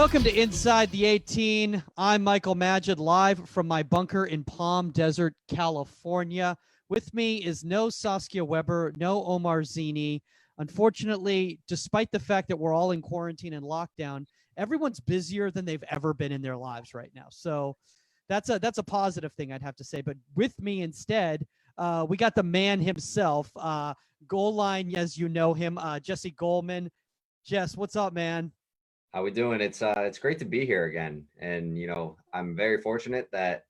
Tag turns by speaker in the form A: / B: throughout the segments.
A: Welcome to Inside the 18. I'm Michael Magid, live from my bunker in Palm Desert, California. With me is no Saskia Weber, no Omar Zini. Unfortunately, despite the fact that we're all in quarantine and lockdown, everyone's busier than they've ever been in their lives right now. So that's a positive thing, I'd have to say. But with me instead, we got the man himself, GoalLine, as you know him, Jesse Goleman. Jess, what's up, man?
B: How we doing? It's great to be here again, and I'm very fortunate that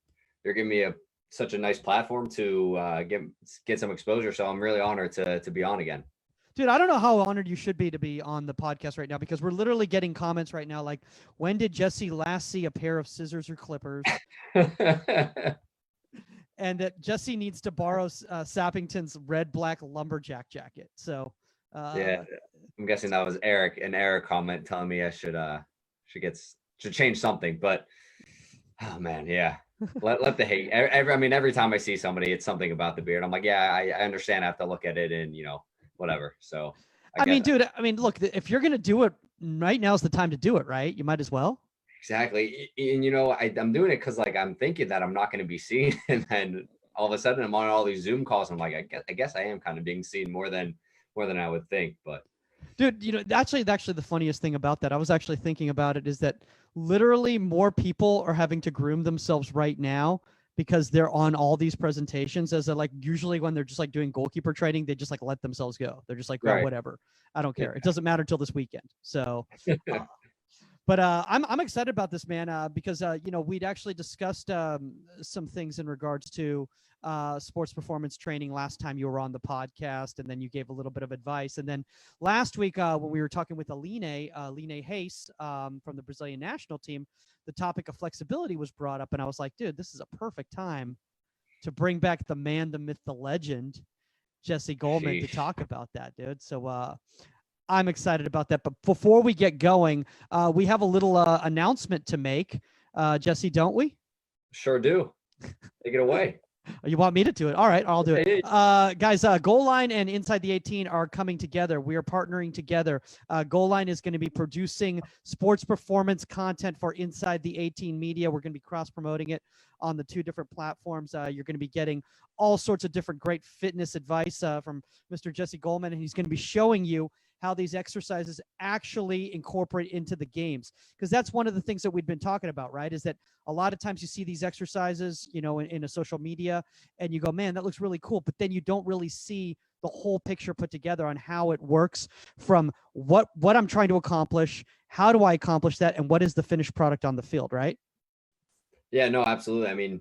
B: you're giving me such a nice platform to get some exposure. So I'm really honored to be on again.
A: Dude, I don't know how honored you should be to be on the podcast right now, because we're literally getting comments right now like, when did Jesse last see a pair of scissors or clippers? And that Jesse needs to borrow Sappington's red black lumberjack jacket. So
B: yeah, I'm guessing that was an Eric comment telling me I should change something. But oh man, yeah, let the hate. Every time I see somebody, it's something about the beard. I'm like, yeah, I understand. I have to look at it and whatever. So
A: dude, look, if you're gonna do it right, now's the time to do it, right? You might as well.
B: Exactly. And I'm doing it because I'm thinking that I'm not going to be seen, and then all of a sudden I'm on all these Zoom calls. I'm like, I guess I am kind of being seen more than I would think. But
A: dude, actually the funniest thing about that, I was actually thinking about it, is that literally more people are having to groom themselves right now because they're on all these presentations, as they're usually when they're just doing goalkeeper training, they just let themselves go. They're just
B: right.
A: Whatever, I don't care. It doesn't matter till this weekend. So but I'm excited about this, man, because we'd actually discussed some things in regards to sports performance training last time you were on the podcast, and then you gave a little bit of advice. And then last week when we were talking with Aline Hayes from the Brazilian national team, the topic of flexibility was brought up, and I was like, dude, this is a perfect time to bring back the man, the myth, the legend, Jesse Goleman, to talk about that, dude. So I'm excited about that. But before we get going, we have a little announcement to make, Jesse, don't we?
B: Sure do. Take it away.
A: You want me to do it? All right, I'll do it. Guys, GoalLine and Inside the 18 are coming together. We are partnering together. GoalLine is going to be producing sports performance content for Inside the 18 media. We're going to be cross-promoting it on the two different platforms. You're going to be getting all sorts of different great fitness advice from Mr. Jesse Goleman, and he's going to be showing you how these exercises actually incorporate into the games. Because that's one of the things that we've been talking about, right? Is that a lot of times you see these exercises, in a social media, and you go, man, that looks really cool. But then you don't really see the whole picture put together on how it works, from what I'm trying to accomplish, how do I accomplish that, and what is the finished product on the field, right?
B: Yeah, no, absolutely.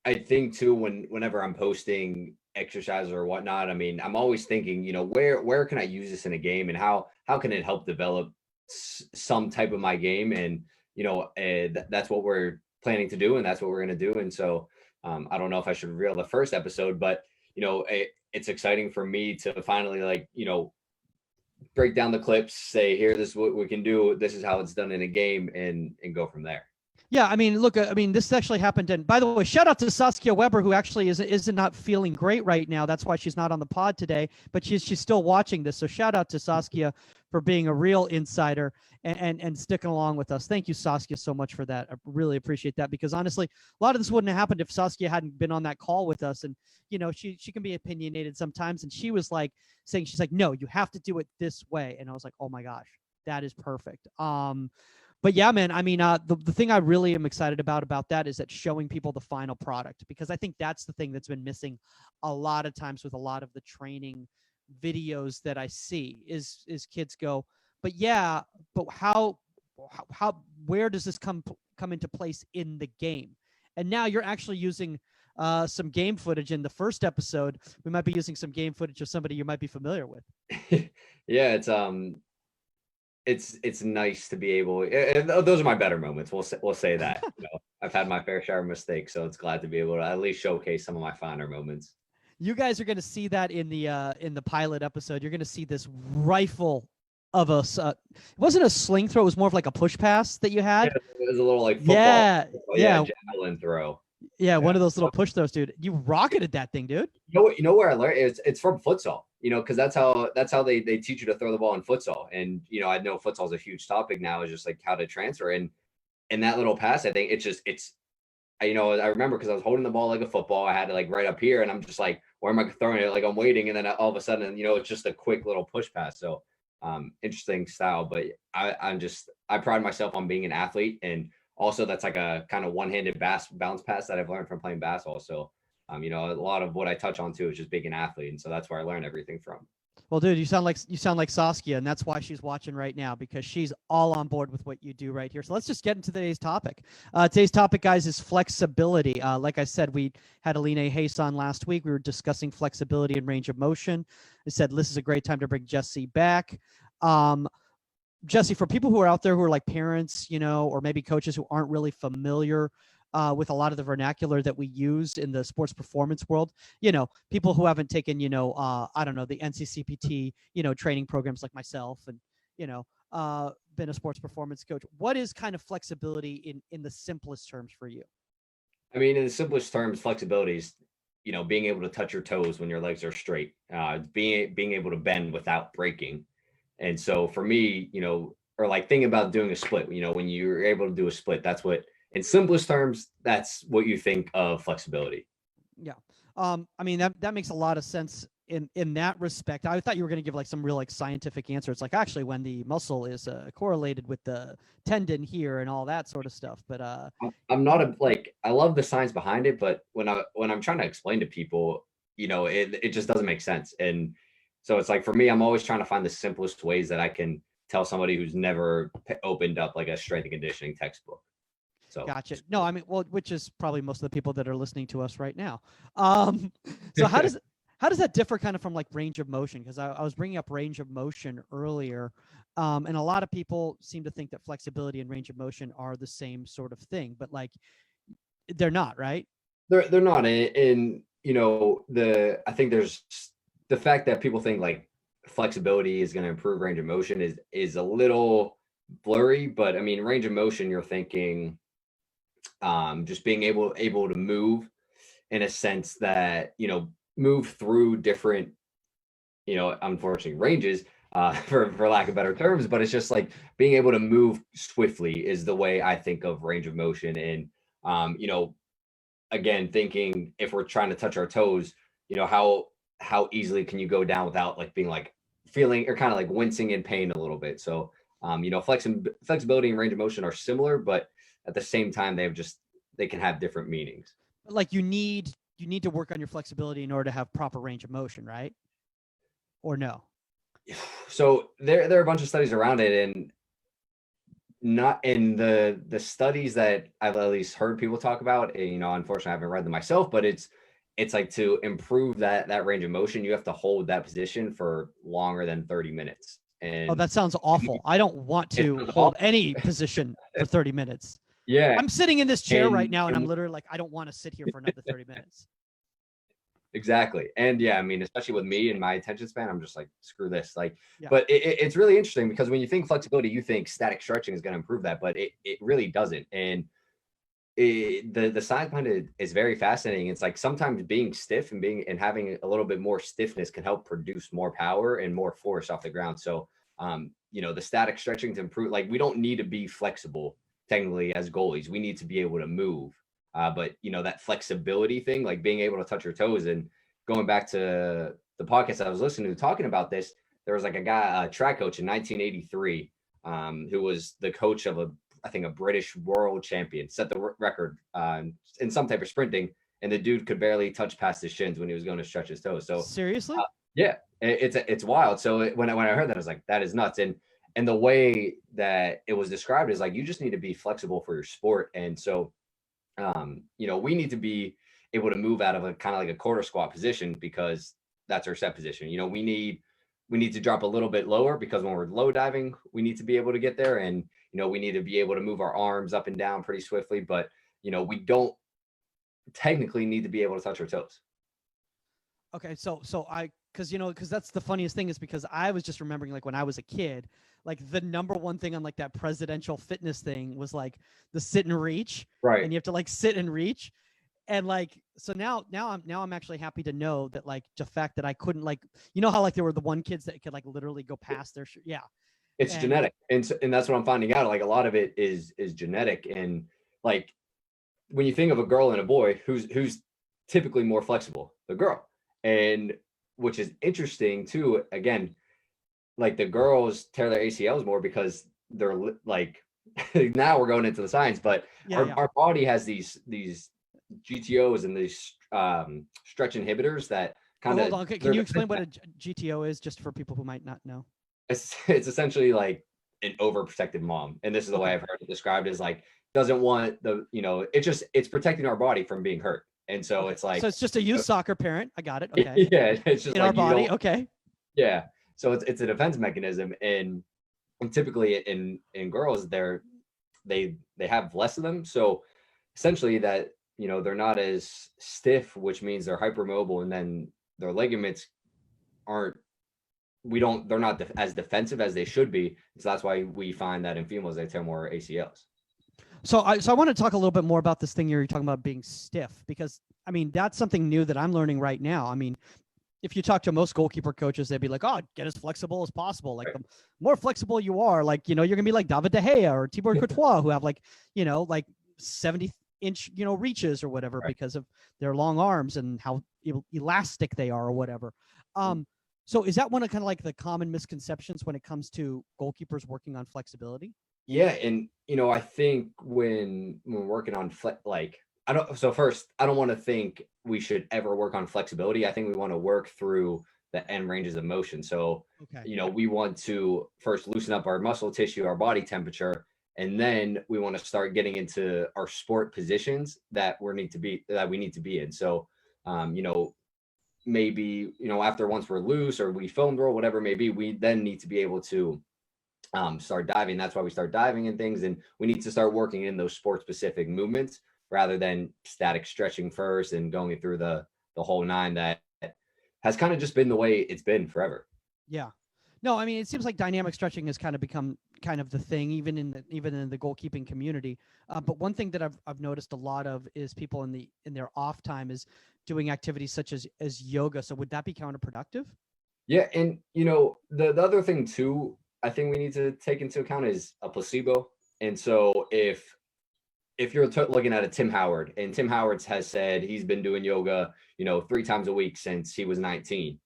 B: I think too, whenever I'm posting exercises or whatnot, I'm always thinking, where can I use this in a game, and how can it help develop some type of my game? And that's what we're planning to do, and that's what we're going to do. And so I don't know if I should reveal the first episode, but it's exciting for me to finally break down the clips, say, here, this is what we can do, this is how it's done in a game, and go from there.
A: Yeah, look, this actually happened. And by the way, shout out to Saskia Weber, who actually is not feeling great right now. That's why she's not on the pod today, but she's still watching this. So shout out to Saskia for being a real insider and sticking along with us. Thank you, Saskia, so much for that. I really appreciate that, because honestly, a lot of this wouldn't have happened if Saskia hadn't been on that call with us. And, she can be opinionated sometimes. And she was saying, she's like, no, you have to do it this way. And I was like, oh my gosh, that is perfect. But yeah, man, the thing I really am excited about that is that showing people the final product, because I think that's the thing that's been missing a lot of times with a lot of the training videos that I see is kids go, but how where does this come into place in the game? And now you're actually using some game footage. In the first episode, we might be using some game footage of somebody you might be familiar with.
B: Yeah, it's nice to be able. Those are my better moments. We'll say that. I've had my fair share of mistakes, so it's glad to be able to at least showcase some of my finer moments.
A: You guys are going to see that in the pilot episode. You're going to see this rifle of a. It wasn't a sling throw. It was more of like a push pass that you had.
B: Yeah, it was a little football.
A: Yeah,
B: javelin throw.
A: Yeah, one of those little push throws, dude. You rocketed that thing, dude.
B: You know where I learned? It's from futsal. because that's how they teach you to throw the ball in futsal. And, I know futsal is a huge topic now, is just like how to transfer. And in that little pass, I think I remember because I was holding the ball like a football. I had it like right up here, and I'm just like, where am I throwing it? Like I'm waiting, and then all of a sudden, it's just a quick little push pass. So interesting style. But I pride myself on being an athlete, and also that's like a kind of one-handed bounce pass that I've learned from playing basketball. So a lot of what I touch on too is just being an athlete, and so that's where I learn everything from.
A: Well, dude, you sound like Saskia, and that's why she's watching right now, because she's all on board with what you do right here. So let's just get into today's topic. Today's topic, guys, is flexibility. Like I said, we had Aline Hayes on last week. We were discussing flexibility and range of motion. I said this is a great time to bring Jesse back. Jesse, for people who are out there who are like parents, or maybe coaches who aren't really familiar with a lot of the vernacular that we use in the sports performance world, people who haven't taken, I don't know, the NCCPT, training programs like myself, and, been a sports performance coach. What is kind of flexibility in the simplest terms for you?
B: I mean, in the simplest terms, flexibility is, being able to touch your toes when your legs are straight, being able to bend without breaking. And so for me, or like thinking about doing a split, when you're able to do a split, that's what, in simplest terms, that's what you think of flexibility.
A: Yeah. I mean, that makes a lot of sense in that respect. I thought you were going to give like some real like scientific answer. It's like actually when the muscle is correlated with the tendon here and all that sort of stuff. But
B: I'm not I love the science behind it, but when I'm trying to explain to people, it just doesn't make sense. And so it's like, for me, I'm always trying to find the simplest ways that I can tell somebody who's never opened up like a strength and conditioning textbook. So.
A: Gotcha. No, I mean, well, which is probably most of the people that are listening to us right now. So how does that differ kind of from like range of motion? Because I was bringing up range of motion earlier, and a lot of people seem to think that flexibility and range of motion are the same sort of thing, but like they're not, right?
B: They're not. And I think there's the fact that people think like flexibility is going to improve range of motion is a little blurry. But I mean, range of motion, you're thinking just being able to move in a sense that, move through different, unfortunately ranges, for lack of better terms, but it's just like being able to move swiftly is the way I think of range of motion. And, again, thinking if we're trying to touch our toes, how easily can you go down without like being like feeling or kind of like wincing in pain a little bit. So, flexibility and range of motion are similar, but at the same time, they can have different meanings.
A: Like you need to work on your flexibility in order to have proper range of motion, right? Or no?
B: So there are a bunch of studies around it, and not in the studies that I've at least heard people talk about. And, unfortunately, I haven't read them myself, but it's like to improve that range of motion, you have to hold that position for longer than 30 minutes. And
A: that sounds awful. I don't want to hold any position for 30 minutes.
B: Yeah.
A: I'm sitting in this chair right now, and I'm literally like, I don't want to sit here for another 30 minutes.
B: Exactly. And yeah, I mean, especially with me and my attention span, I'm just like, screw this. Like, yeah. But it's really interesting because when you think flexibility, you think static stretching is going to improve that, but it really doesn't. And the science behind it is very fascinating. It's like sometimes being stiff and having a little bit more stiffness can help produce more power and more force off the ground. So, the static stretching to improve, like we don't need to be flexible technically as goalies. We need to be able to move. But that flexibility thing, like being able to touch your toes, and going back to the podcast I was listening to talking about this, there was like a guy, a track coach in 1983, who was the coach of I think a British world champion, set the record in some type of sprinting, and the dude could barely touch past his shins when he was going to stretch his toes. So
A: seriously,
B: yeah, it's wild. So when I heard that, I was like, that is nuts. And the way that it was described is like, you just need to be flexible for your sport. And so, we need to be able to move out of a kind of like a quarter squat position because that's our set position. We need to drop a little bit lower because when we're low diving, we need to be able to get there. And, we need to be able to move our arms up and down pretty swiftly, but, we don't technically need to be able to touch our toes.
A: Okay. So because that's the funniest thing is because I was just remembering like when I was a kid, like the number one thing on like that presidential fitness thing was like the sit and reach.
B: Right.
A: And you have to like sit and reach. And like, so now I'm actually happy to know that like the fact that I couldn't like, you know how like there were the one kids that could like literally go past their yeah.
B: It's genetic, and that's what I'm finding out. Like a lot of it is genetic, and like when you think of a girl and a boy, who's typically more flexible? The girl. And which is interesting too. Again, like the girls tear their ACLs more because they're like now we're going into the science, but our body has these GTOs and these stretch inhibitors that kind of.
A: Hold on, can you explain what a GTO is, just for people who might not know?
B: It's essentially like an overprotective mom, and this is the way I've heard it described, is like doesn't want the, it's protecting our body from being hurt, and so it's like,
A: so it's just a youth soccer parent. I got it. Okay.
B: Yeah, it's just
A: in
B: like
A: our body. Okay.
B: Yeah, so it's a defense mechanism, and typically in girls they have less of them, so essentially that they're not as stiff, which means they're hypermobile, and then their ligaments they're not as defensive as they should be. So that's why we find that in females they tear more ACLs.
A: So I want to talk a little bit more about this thing you're talking about being stiff, because I mean that's something new that I'm learning right now. I mean, if you talk to most goalkeeper coaches, they'd be like, "Oh, get as flexible as possible. Like the more flexible you are, like you're gonna be like David De Gea or Thibaut Courtois, who have like like 70-inch reaches or whatever because of their long arms and how elastic they are or whatever." So is that one of kind of like the common misconceptions when it comes to goalkeepers working on flexibility?
B: Yeah, and I think when we're working on I don't want to think we should ever work on flexibility. I think we want to work through the end ranges of motion. So, we want to first loosen up our muscle tissue, our body temperature, and then we want to start getting into our sport positions that we need to be in. So, maybe, after once we're loose or we foam roll, whatever it may be, we then need to be able to start diving. That's why we start diving and things. And we need to start working in those sport specific movements rather than static stretching first and going through the whole nine that has kind of just been the way it's been forever.
A: Yeah. No, I mean, it seems like dynamic stretching has kind of become kind of the thing, even in the goalkeeping community. But one thing that I've noticed a lot of is people in their off time is doing activities such as yoga. So would that be counterproductive?
B: Yeah, and the other thing too, I think we need to take into account is a placebo. And so if you're looking at a Tim Howard, and Tim Howard has said he's been doing yoga, 3 times a week since he was 19.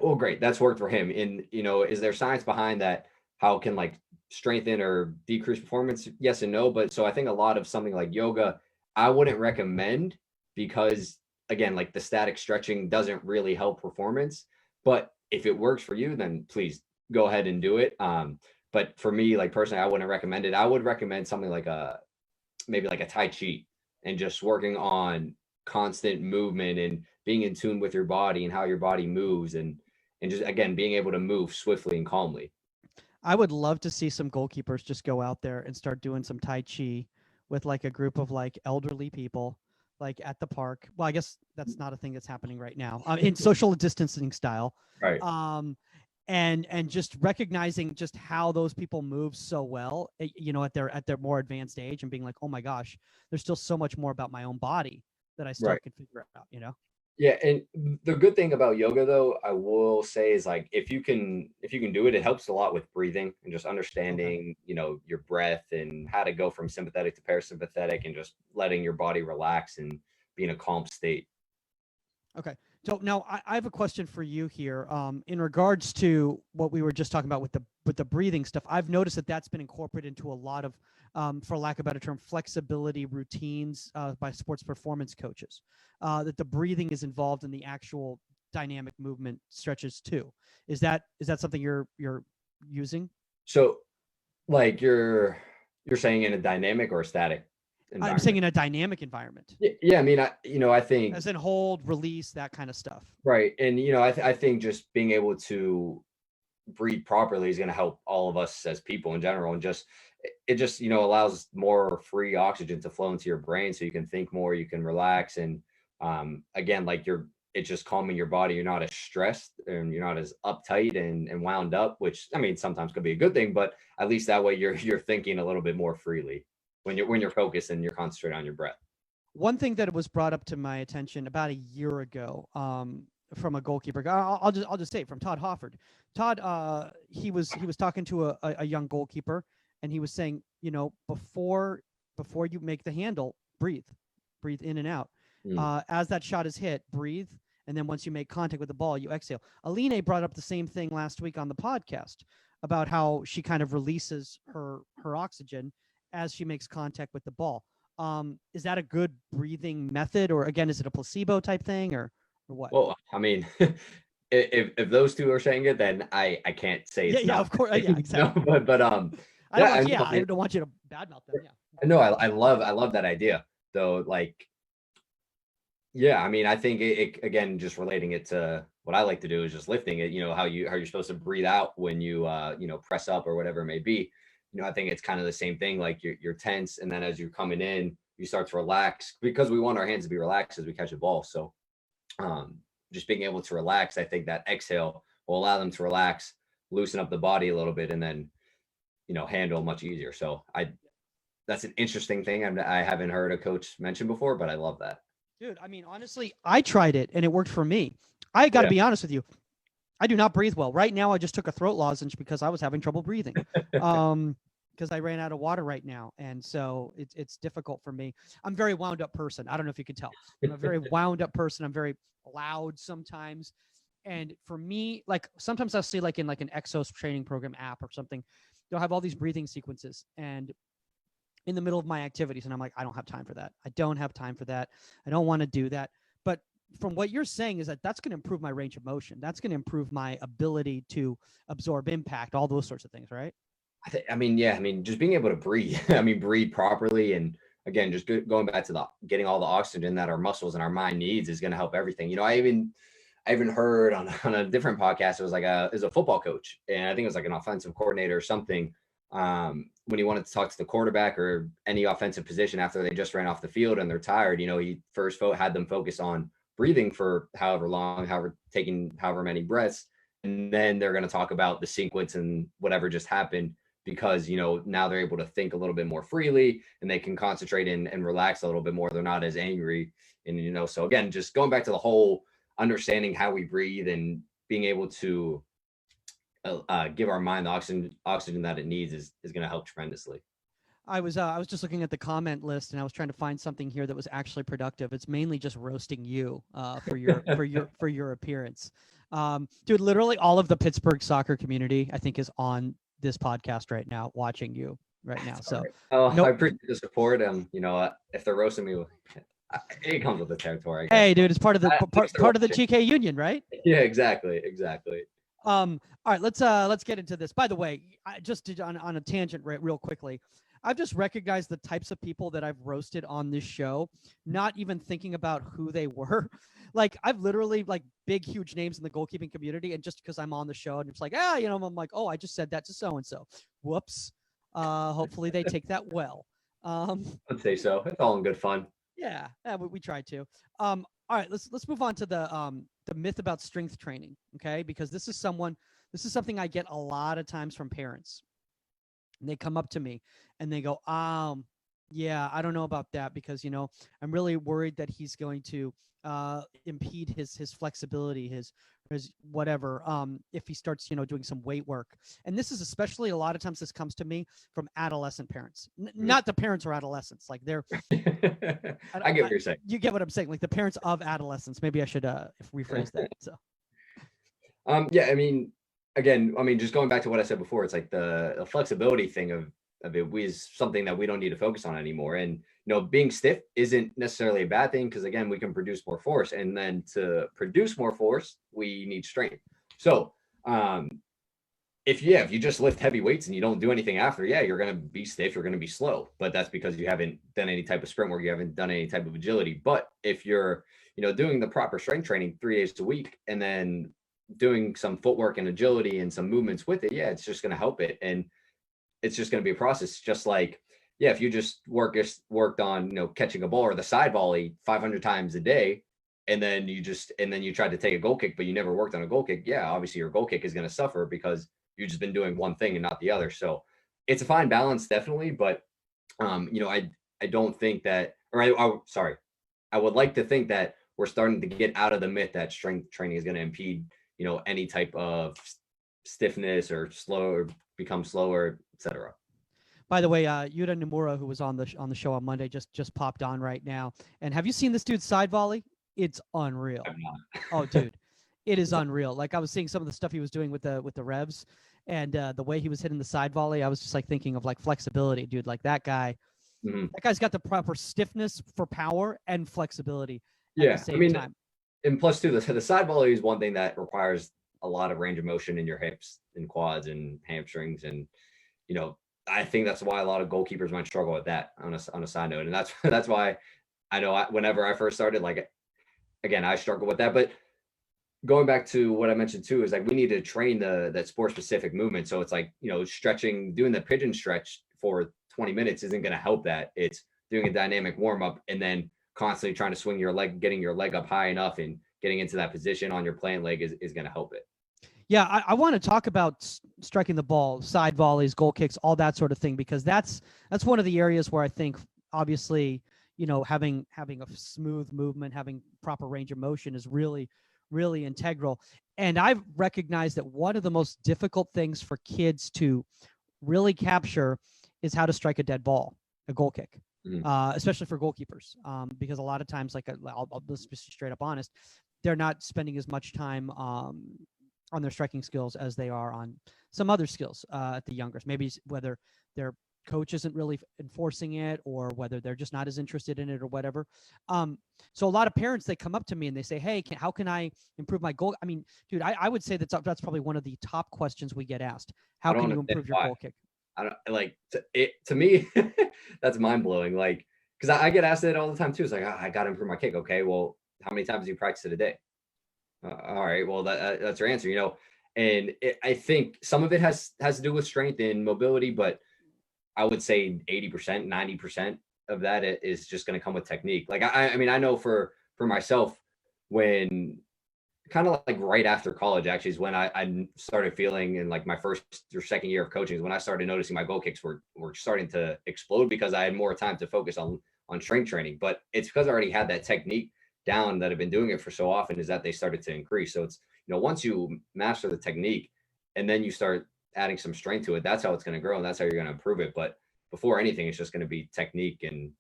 B: Well, great, that's worked for him. And is there science behind that? How can like strengthen or decrease performance? Yes and no. But so I think a lot of something like yoga, I wouldn't recommend, because again, like the static stretching doesn't really help performance. But if it works for you, then please go ahead and do it. But for me, like personally, I wouldn't recommend it. I would recommend something like maybe like a Tai Chi, and just working on constant movement and being in tune with your body and how your body moves, and just again being able to move swiftly and calmly.
A: I would love to see some goalkeepers just go out there and start doing some Tai Chi with like a group of like elderly people, like at the park. Well, I guess that's not a thing that's happening right now, in social distancing style.
B: Right.
A: And just recognizing just how those people move so well, at their more advanced age, and being like, oh my gosh, there's still so much more about my own body that I still can figure out,
B: Yeah, and the good thing about yoga, though, I will say, is like if you can do it, it helps a lot with breathing and just understanding, your breath and how to go from sympathetic to parasympathetic, and just letting your body relax and be in a calm state.
A: Okay. So now I have a question for you here. In regards to what we were just talking about with the breathing stuff, I've noticed that that's been incorporated into a lot of, for lack of a better term, flexibility routines by sports performance coaches. That the breathing is involved in the actual dynamic movement stretches too. Is that something you're using?
B: So, like you're saying in a dynamic or a static?
A: I'm saying in a dynamic environment.
B: Yeah, I mean, I think
A: as in hold, release, that kind of stuff.
B: Right, and I think just being able to breathe properly is going to help all of us as people in general, and just it just allows more free oxygen to flow into your brain, so you can think more, you can relax, and again, like it's just calming your body. You're not as stressed and you're not as uptight and wound up, which I mean sometimes could be a good thing, but at least that way you're thinking a little bit more freely when you're focused and you're concentrating on your breath.
A: one thing that was brought up to my attention about a year ago, from a goalkeeper. I'll just say it, from Todd Hofford. Todd, he was talking to a young goalkeeper, and he was saying, before you make the handle, breathe in and out. As that shot is hit, breathe, and then once you make contact with the ball, you exhale. Aline brought up the same thing last week on the podcast about how she kind of releases her oxygen as she makes contact with the ball. Is that a good breathing method, or again, is it a placebo type thing, or what?
B: Well, I mean, if those two are saying it, then I can't say it's not.
A: Of course, yeah, exactly.
B: No, but
A: I don't want you to badmouth them. Yeah.
B: No, I love that idea though. Like, yeah, I mean, I think it again, just relating it to what I like to do is just lifting it. How you're supposed to breathe out when you press up or whatever it may be. I think it's kind of the same thing. Like you're tense, and then as you're coming in, you start to relax, because we want our hands to be relaxed as we catch a ball. So just being able to relax, I think that exhale will allow them to relax, loosen up the body a little bit, and then handle much easier. So that's an interesting thing I haven't heard a coach mention before, but I love that.
A: Dude, I mean, honestly, I tried it and it worked for me. I got to be honest with you. I do not breathe well. Right now, I just took a throat lozenge because I was having trouble breathing. Because I ran out of water right now. And so it's difficult for me. I'm a very wound up person. I don't know if you can tell. I'm a very wound up person. I'm very loud sometimes. And for me, like sometimes I'll see like in like an Exos training program app or something, they'll have all these breathing sequences and in the middle of my activities. And I'm like, I don't have time for that. I don't have time for that. I don't want to do that. But from what you're saying is that's going to improve my range of motion. That's going to improve my ability to absorb impact, all those sorts of things, right?
B: I mean, just being able to breathe, breathe properly. And again, just going back to getting all the oxygen that our muscles and our mind needs is going to help everything. I even heard on a different podcast, it was like a football coach. And I think it was like an offensive coordinator or something. When he wanted to talk to the quarterback or any offensive position after they just ran off the field and they're tired, he first had them focus on breathing for however long, taking however many breaths. And then they're going to talk about the sequence and whatever just happened, because, now they're able to think a little bit more freely and they can concentrate and relax a little bit more. They're not as angry. And, so again, just going back to the whole understanding how we breathe and being able to give our mind the oxygen that it needs is going to help tremendously.
A: I was just looking at the comment list and I was trying to find something here that was actually productive. It's mainly just roasting you for your appearance. Dude, literally all of the Pittsburgh soccer community, I think, is on this podcast right now, watching you right now. So
B: I appreciate the support. If they're roasting me, it comes with the territory, I guess.
A: Hey, dude, it's part of the part of the GK union, right?
B: Yeah, exactly.
A: All right, let's get into this. By the way, I just did on a tangent real quickly. I've just recognized the types of people that I've roasted on this show, not even thinking about who they were. Like I've literally like big, huge names in the goalkeeping community. And just because I'm on the show and it's like, I'm like, oh, I just said that to so-and-so. Whoops. Hopefully they take that well.
B: I'd say so. It's all in good fun.
A: Yeah, we try to. All right, let's move on to the myth about strength training. Okay. Because this is something I get a lot of times from parents. And they come up to me and they go, yeah, I don't know about that because, I'm really worried that he's going to impede his flexibility, his whatever, if he starts, doing some weight work. And this is especially a lot of times this comes to me from adolescent parents, not the parents or adolescents. Like they're,
B: I get what you're saying.
A: You get what I'm saying? Like the parents of adolescents. Maybe I should rephrase that. So,
B: again, just going back to what I said before, it's like the flexibility thing of it is something that we don't need to focus on anymore. And, being stiff isn't necessarily a bad thing because, again, we can produce more force. And then to produce more force, we need strength. So if you just lift heavy weights and you don't do anything after, you're going to be stiff, you're going to be slow. But that's because you haven't done any type of sprint work, you haven't done any type of agility. But if you're, doing the proper strength training 3 days a week and then doing some footwork and agility and some movements with it, it's just going to help it. And it's just going to be a process. Just like, if you just worked on, catching a ball or the side volley 500 times a day, and then you tried to take a goal kick, but you never worked on a goal kick. Obviously your goal kick is going to suffer because you've just been doing one thing and not the other. So it's a fine balance, definitely. But, I don't think that, I would like to think that we're starting to get out of the myth that strength training is going to impede, any type of stiffness or slow or become slower, etc.
A: By the way, Yuta Nomura, who was on the show on Monday, just popped on right now. And have you seen this dude's side volley? It's unreal.
B: I'm not.
A: Oh, dude, it is unreal. Like I was seeing some of the stuff he was doing with the revs, and the way he was hitting the side volley, I was just like thinking of like flexibility, dude. Like that guy, that guy's got the proper stiffness for power and flexibility at the same time.
B: And plus too, the side volley is one thing that requires a lot of range of motion in your hips and quads and hamstrings, and I think that's why a lot of goalkeepers might struggle with that on a side note. And that's why I know whenever I first started, like, again, I struggle with that. But going back to what I mentioned too, is like, we need to train that sport specific movement. So it's like, stretching, doing the pigeon stretch for 20 minutes isn't going to help that. It's doing a dynamic warm up and then constantly trying to swing your leg, getting your leg up high enough and getting into that position on your plant leg is going to help it.
A: Yeah, I want to talk about striking the ball, side volleys, goal kicks, all that sort of thing, because that's one of the areas where I think, obviously, having a smooth movement, having proper range of motion is really, really integral. And I've recognized that one of the most difficult things for kids to really capture is how to strike a dead ball, a goal kick, especially for goalkeepers, because a lot of times, like I'll just be straight up honest, they're not spending as much time on their striking skills as they are on some other skills at the youngest. Maybe whether their coach isn't really enforcing it, or whether they're just not as interested in it, or whatever. So a lot of parents, they come up to me and they say, "Hey, how can I improve my goal?" I mean, dude, I would say that's probably one of the top questions we get asked. How can you improve your goal kick?
B: I don't like to me. That's mind blowing. Like, because I get asked it all the time too. It's like, I got to improve my kick. Okay, well, how many times do you practice it a day? All right, well, that's your answer, and I think some of it has to do with strength and mobility, but I would say 80%, 90% of that is just going to come with technique. Like, I mean, I know for myself, when kind of like right after college, actually, is when I started feeling, in like my first or second year of coaching, is when I started noticing my goal kicks were starting to explode, because I had more time to focus on strength training. But it's because I already had that technique down, that have been doing it for so often, is that they started to increase. So it's, once you master the technique and then you start adding some strength to it, that's how it's going to grow, and that's how you're going to improve it. But before anything, it's just going to be technique. And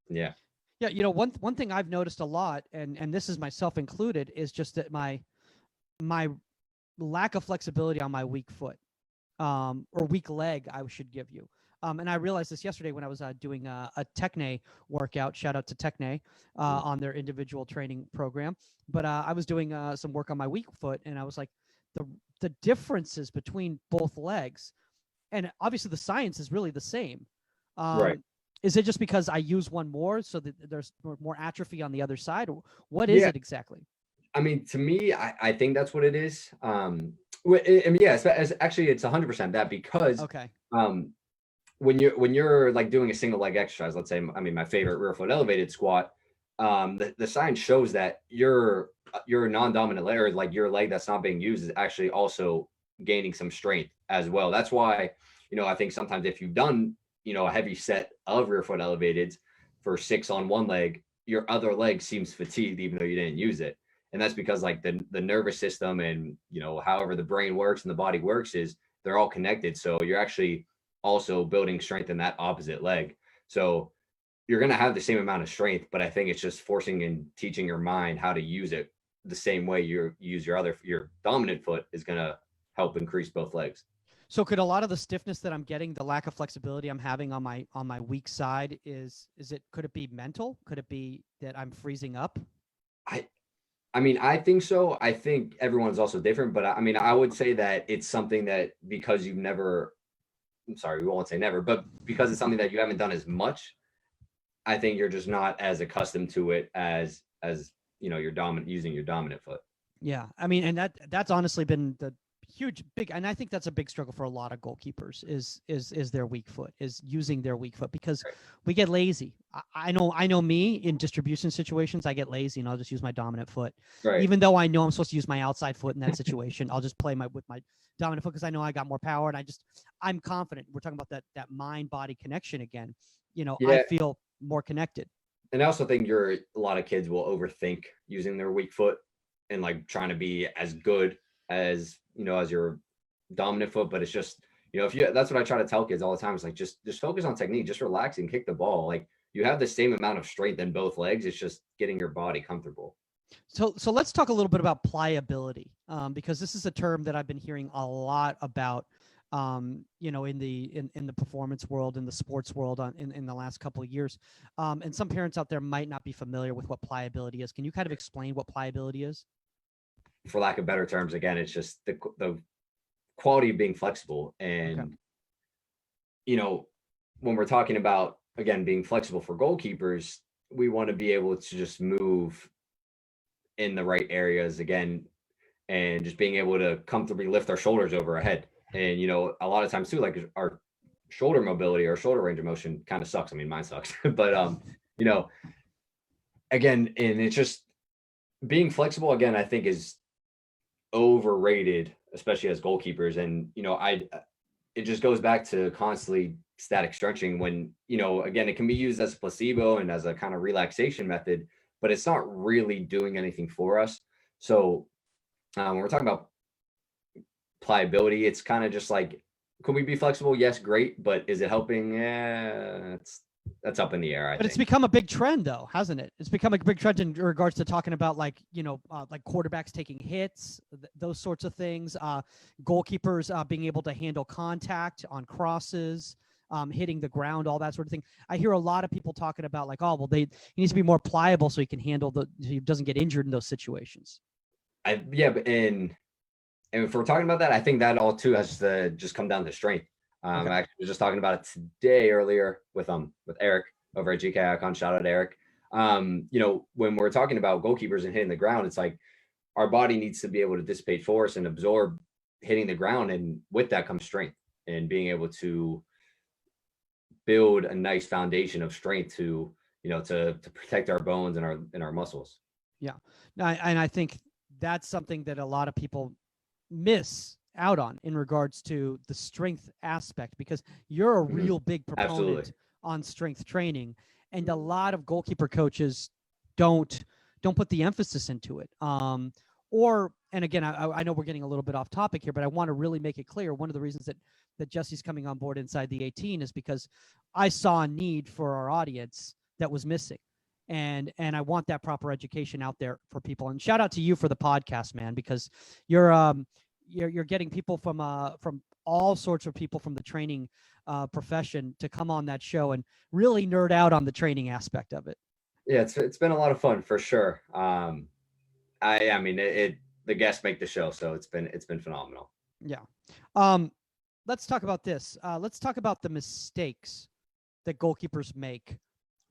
B: yeah,
A: one thing I've noticed a lot, and this is myself included, is just that my lack of flexibility on my weak foot, or weak leg, I should give you. And I realized this yesterday when I was doing a Techne workout. Shout out to Techne on their individual training program. But I was doing some work on my weak foot, and I was like, the differences between both legs, and obviously the science is really the same.
B: right.
A: Is it just because I use one more, so that there's more atrophy on the other side? What is it exactly?
B: I mean, to me, I think that's what it is. I mean, yeah, actually, it's 100% that, because when you're like doing a single leg exercise, let's say, I mean, my favorite rear foot elevated squat, the science shows that your non-dominant leg, or like your leg that's not being used, is actually also gaining some strength as well. That's why, I think sometimes if you've done, a heavy set of rear foot elevated for 6 on one leg, your other leg seems fatigued even though you didn't use it. And that's because like the nervous system and, however the brain works and the body works, is they're all connected. So you're actually also building strength in that opposite leg. So you're going to have the same amount of strength, but I think it's just forcing and teaching your mind how to use it the same way you use your dominant foot is going to help increase both legs.
A: So could a lot of the stiffness that I'm getting, the lack of flexibility I'm having on my weak side, could it be mental? Could it be that I'm freezing up?
B: I mean, I think so. I think everyone's also different, but I mean, I would say that it's something that, because you've never, I'm sorry, we won't say never, but because it's something that you haven't done as much, I think you're just not as accustomed to it as using your dominant foot.
A: Yeah. I mean, and that's honestly been the big, and I think that's a big struggle for a lot of goalkeepers is their weak foot, is using their weak foot, because we get lazy. I know me, in distribution situations, I get lazy and I'll just use my dominant foot.
B: Right.
A: Even though I know I'm supposed to use my outside foot in that situation, I'll just play with my dominant foot because I know I got more power, and I'm confident. We're talking about that mind body connection again. I feel more connected.
B: And I also think a lot of kids will overthink using their weak foot and like trying to be as good as, as your dominant foot. But it's just, that's what I try to tell kids all the time. It's like, just focus on technique, just relax and kick the ball. Like you have the same amount of strength in both legs. It's just getting your body comfortable.
A: So let's talk a little bit about pliability, because this is a term that I've been hearing a lot about, in the performance world, in the sports world, in the last couple of years. And some parents out there might not be familiar with what pliability is. Can you kind of explain what pliability is?
B: For lack of better terms, again, it's just the quality of being flexible. And, when we're talking about, again, being flexible for goalkeepers, we want to be able to just move in the right areas again, and just being able to comfortably lift our shoulders over our head. And, a lot of times too, like our shoulder mobility or shoulder range of motion kind of sucks. I mean, mine sucks, but, again, and it's just being flexible again, I think is overrated, especially as goalkeepers. And, it just goes back to constantly static stretching when, again, it can be used as a placebo and as a kind of relaxation method, but it's not really doing anything for us. So when we're talking about pliability, it's kind of just like, can we be flexible? Yes, great. But is it helping? Yeah, that's up in the air.
A: But it's become a big trend, though, hasn't it? It's become a big trend in regards to talking about like quarterbacks taking hits, those sorts of things. Goalkeepers being able to handle contact on crosses, hitting the ground, all that sort of thing. I hear a lot of people talking about like, oh, well, he needs to be more pliable so he can handle so he doesn't get injured in those situations.
B: And if we're talking about that, I think that all too has to just come down to strength. I actually was just talking about it today earlier with Eric over at GK Icon. Shout out Eric. When we're talking about goalkeepers and hitting the ground, it's like our body needs to be able to dissipate force and absorb hitting the ground, and with that comes strength and being able to build a nice foundation of strength to protect our bones and our muscles.
A: Yeah, and I think that's something that a lot of people miss out on in regards to the strength aspect, because you're a real big proponent on strength training, and a lot of goalkeeper coaches don't put the emphasis into it. And again, I know we're getting a little bit off topic here, but I want to really make it clear. One of the reasons that Jesse's coming on board inside the 18 is because I saw a need for our audience that was missing. And I want that proper education out there for people. And shout out to you for the podcast, man, because you're getting people from all sorts of people from the training profession to come on that show and really nerd out on the training aspect of it.
B: Yeah, it's been a lot of fun for sure. I mean, the guests make the show, so it's been phenomenal.
A: Yeah. Let's talk about this. Let's talk about the mistakes that goalkeepers make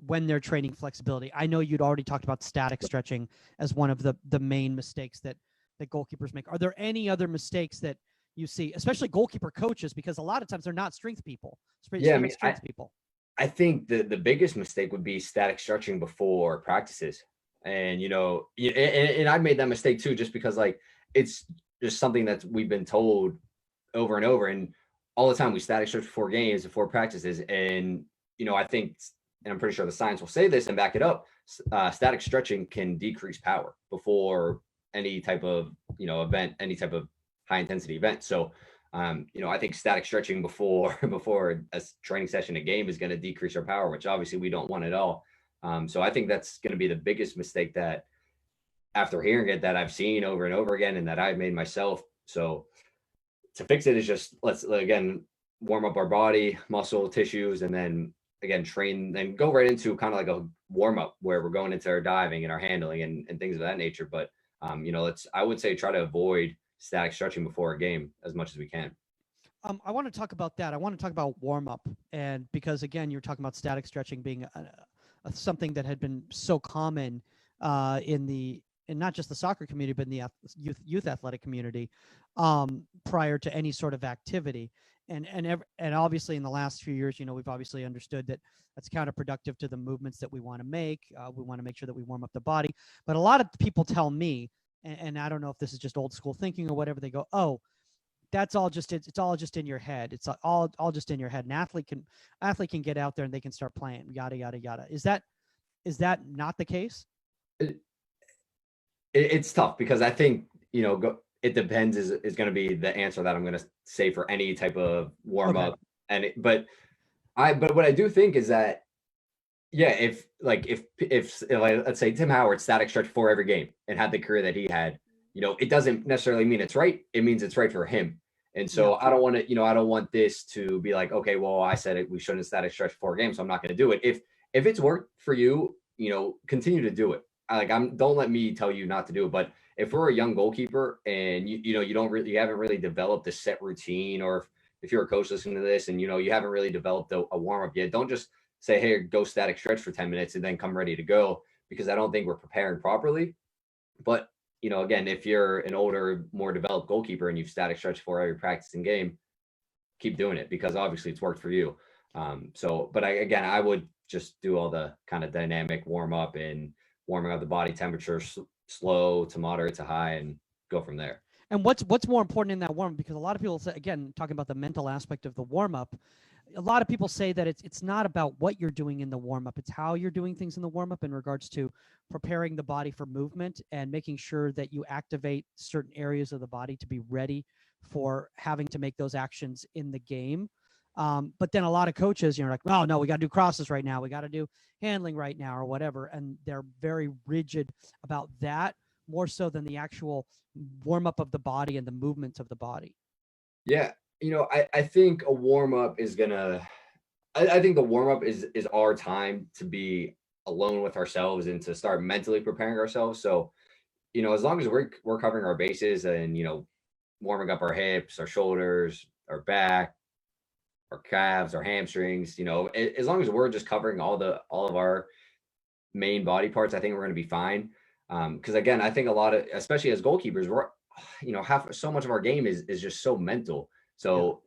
A: when they're training flexibility. I know you'd already talked about static stretching as one of the main mistakes that goalkeepers make. Are there any other mistakes that you see, especially goalkeeper coaches, because a lot of times they're not strength people. Strength people.
B: I think the biggest mistake would be static stretching before practices. And, and I made that mistake too, just because like, it's just something that we've been told over and over. And all the time we static stretch before games, before practices. And, I think, and I'm pretty sure the science will say this and back it up, static stretching can decrease power before any type of, event, any type of high intensity event. So, I think static stretching before a training session, a game, is going to decrease our power, which obviously we don't want at all. So I think that's going to be the biggest mistake that, after hearing it, that I've seen over and over again and that I've made myself. So to fix it is just, let's again warm up our body, muscle, tissues, and then again train, then go right into kind of like a warm up where we're going into our diving and our handling and things of that nature. But I would say try to avoid static stretching before a game as much as we can.
A: I want to talk about that. I want to talk about warm up, and because again, you're talking about static stretching being something that had been so common in not just the soccer community, but in the youth athletic community prior to any sort of activity. And obviously in the last few years, we've obviously understood that that's counterproductive to the movements that we want to make. We want to make sure that we warm up the body. But a lot of people tell me, and I don't know if this is just old school thinking or whatever, they go, oh, it's all just in your head. It's all just in your head. An athlete can get out there and they can start playing, yada, yada, yada. Is that Is that not the case?
B: It's tough because I think, it depends is going to be the answer that I'm going to say for any type of warm up. And but what I do think is that, yeah, if let's say Tim Howard static stretch for every game and had the career that he had, it doesn't necessarily mean it's right. It means it's right for him. And so I don't want to, I don't want this to be like, okay, well, I said it, we shouldn't static stretch 4 games, so I'm not going to do it. If it's worked for you, continue to do it. Don't let me tell you not to do it. But if we're a young goalkeeper and you haven't really developed a set routine, or if you're a coach listening to this and you haven't really developed a warm up yet, don't just say, hey, go static stretch for 10 minutes and then come ready to go, because I don't think we're preparing properly. But again, if you're an older, more developed goalkeeper and you've static stretched for every practicing game, keep doing it, because obviously it's worked for you. But I would just do all the kind of dynamic warm up and warming up the body temperature, slow to moderate to high, and go from there.
A: And what's more important in that warm up? Because a lot of people say, again, talking about the mental aspect of the warm up, a lot of people say that it's not about what you're doing in the warm up, it's how you're doing things in the warm up in regards to preparing the body for movement and making sure that you activate certain areas of the body to be ready for having to make those actions in the game. But then a lot of coaches, like, oh no, we got to do crosses right now, we got to do handling right now, or whatever, and they're very rigid about that, more so than the actual warm up of the body and the movements of the body.
B: Yeah, I think a warm up is gonna. I think the warm up is our time to be alone with ourselves and to start mentally preparing ourselves. So, as long as we're covering our bases and warming up our hips, our shoulders, our back, our calves, our hamstrings, as long as we're just covering all of our main body parts, I think we're going to be fine. Because again, I think a lot of, especially as goalkeepers, we're, so much of our game is just so mental. So,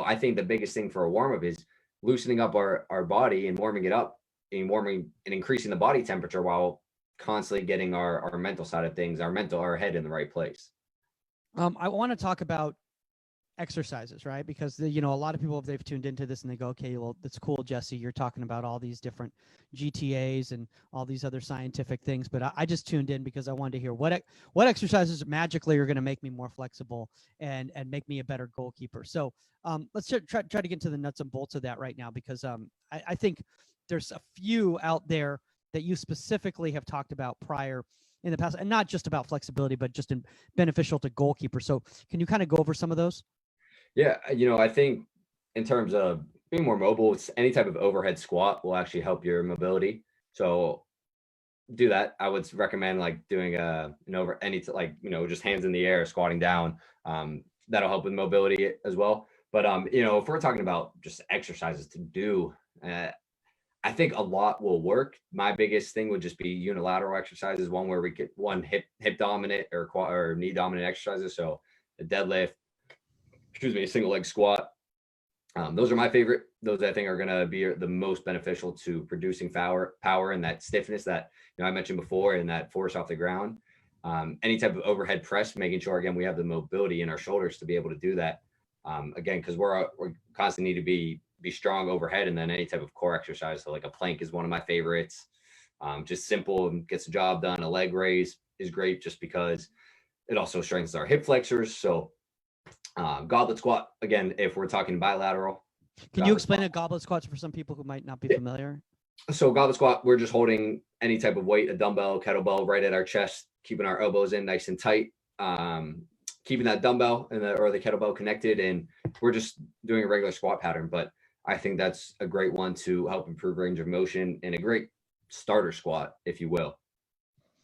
B: I think the biggest thing for a warm up is loosening up our body and warming it up and increasing the body temperature while constantly getting our mental side of things, our head in the right place.
A: I want to talk about exercises, right? Because a lot of people, if they've tuned into this and they go, okay, well, that's cool, Jesse, you're talking about all these different GTAs and all these other scientific things, but I just tuned in because I wanted to hear what exercises magically are going to make me more flexible and make me a better goalkeeper. So let's try to get into the nuts and bolts of that right now, because I think there's a few out there that you specifically have talked about prior in the past, and not just about flexibility, but just beneficial to goalkeepers. So can you kind of go over some of those?
B: Yeah, I think in terms of being more mobile, any type of overhead squat will actually help your mobility. So do that. I would recommend like doing just hands in the air, squatting down. That'll help with mobility as well. But if we're talking about just exercises to do, I think a lot will work. My biggest thing would just be unilateral exercises, one where we get one hip dominant or knee dominant exercises. So a deadlift, a single leg squat. Those are my favorite. Those I think are going to be the most beneficial to producing power and that stiffness that I mentioned before, and that force off the ground. Any type of overhead press, making sure again we have the mobility in our shoulders to be able to do that. Again, because we're constantly need to be strong overhead, and then any type of core exercise. So like a plank is one of my favorites. Just simple and gets the job done. A leg raise is great just because it also strengthens our hip flexors. So goblet squat, again, if we're talking bilateral.
A: Can you explain a goblet squat for some people who might not be familiar?
B: So goblet squat, we're just holding any type of weight, a dumbbell, kettlebell, right at our chest, keeping our elbows in nice and tight, keeping that dumbbell or the kettlebell connected, and we're just doing a regular squat pattern. But I think that's a great one to help improve range of motion and a great starter squat, if you will.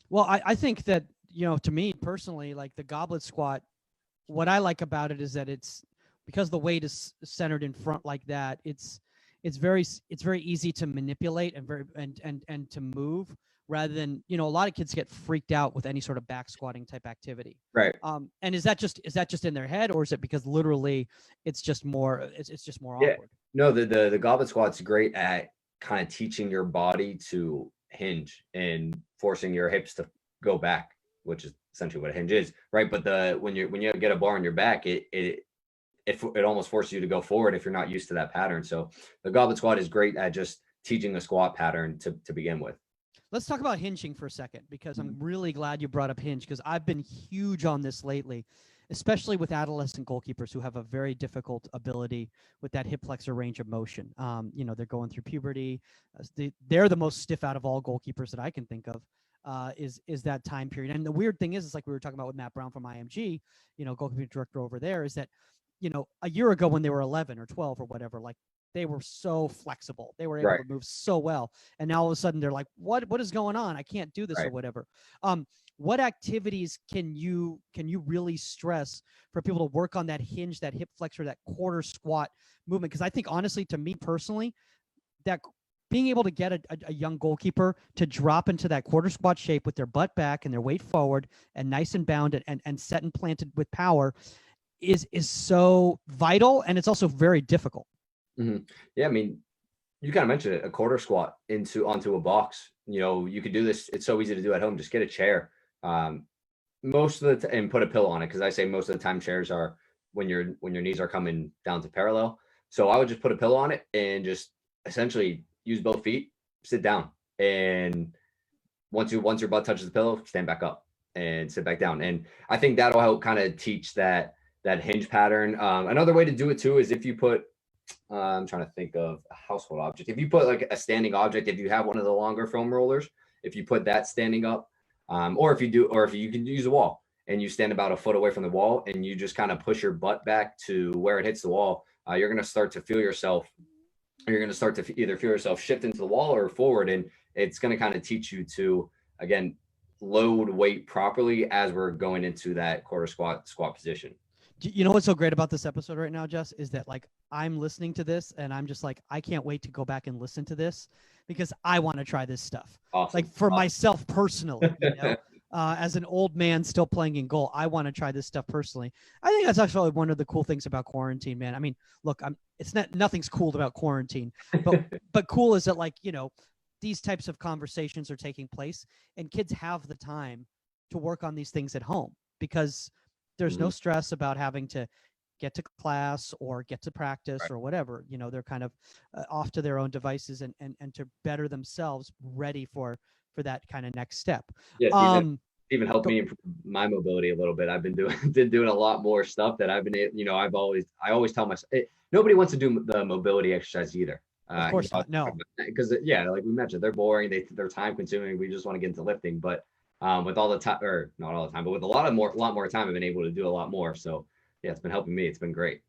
A: Well, I think that, to me personally, like the goblet squat, what I like about it is that it's, because the weight is centered in front like that, it's very easy to manipulate and to move, rather than, a lot of kids get freaked out with any sort of back squatting type activity.
B: Right.
A: And is that just in their head, or is it because literally it's just more
B: Yeah.
A: awkward?
B: No, the goblet squat's great at kind of teaching your body to hinge and forcing your hips to go back, which is essentially what a hinge is, right? But when you get a bar on your back, it almost forces you to go forward if you're not used to that pattern. So the goblet squat is great at just teaching the squat pattern to begin with.
A: Let's talk about hinging for a second, because I'm really glad you brought up hinge, because I've been huge on this lately, especially with adolescent goalkeepers who have a very difficult ability with that hip flexor range of motion. They're going through puberty. They're the most stiff out of all goalkeepers that I can think of. Is that time period. And the weird thing is like we were talking about with Matt Brown from IMG, goalkeeping director over there, is that, a year ago when they were 11 or 12 or whatever, like they were so flexible. They were able to move so well. And now all of a sudden they're like, what is going on? I can't do this or whatever. What activities can you really stress for people to work on that hinge, that hip flexor, that quarter squat movement? Because I think honestly, to me personally, that being able to get a young goalkeeper to drop into that quarter squat shape with their butt back and their weight forward and nice and bounded and set and planted with power is so vital. And it's also very difficult.
B: Mm-hmm. Yeah, I mean, you kind of mentioned it, a quarter squat onto a box. You could do this. It's so easy to do at home. Just get a chair. Most of the and put a pillow on it, because I say most of the time chairs are when your knees are coming down to parallel. So I would just put a pillow on it and just essentially use both feet, sit down, and once your butt touches the pillow, stand back up and sit back down. And I think that'll help kind of teach that hinge pattern. Another way to do it too is if you put I'm trying to think of a household object. If you put like a standing object, if you have one of the longer foam rollers, if you put that standing up, or if you can use a wall and you stand about a foot away from the wall and you just kind of push your butt back to where it hits the wall, you're going to start to feel yourself. You're going to start to either feel yourself shift into the wall or forward, and it's going to kind of teach you to, again, load weight properly as we're going into that quarter squat position.
A: You know what's so great about this episode right now, Jess, is that like I'm listening to this and I'm just like, I can't wait to go back and listen to this because I want to try this stuff.
B: Awesome.
A: Like for myself personally, as an old man still playing in goal, I want to try this stuff personally. I think that's actually one of the cool things about quarantine, man. I mean, look, nothing's cool about quarantine, but cool is that like, these types of conversations are taking place and kids have the time to work on these things at home because there's no stress about having to get to class or get to practice or whatever. They're kind of off to their own devices and to better themselves, ready for that kind of next step.
B: Yeah, even helped me improve my mobility a little bit. I've been doing a lot more stuff that I've been, I always tell myself, nobody wants to do the mobility exercise either.
A: Of course not. No,
B: because like we mentioned, they're boring. They're time consuming. We just want to get into lifting, but with all the time, or not all the time, but with a lot more time, I've been able to do a lot more. So yeah, it's been helping me. It's been great.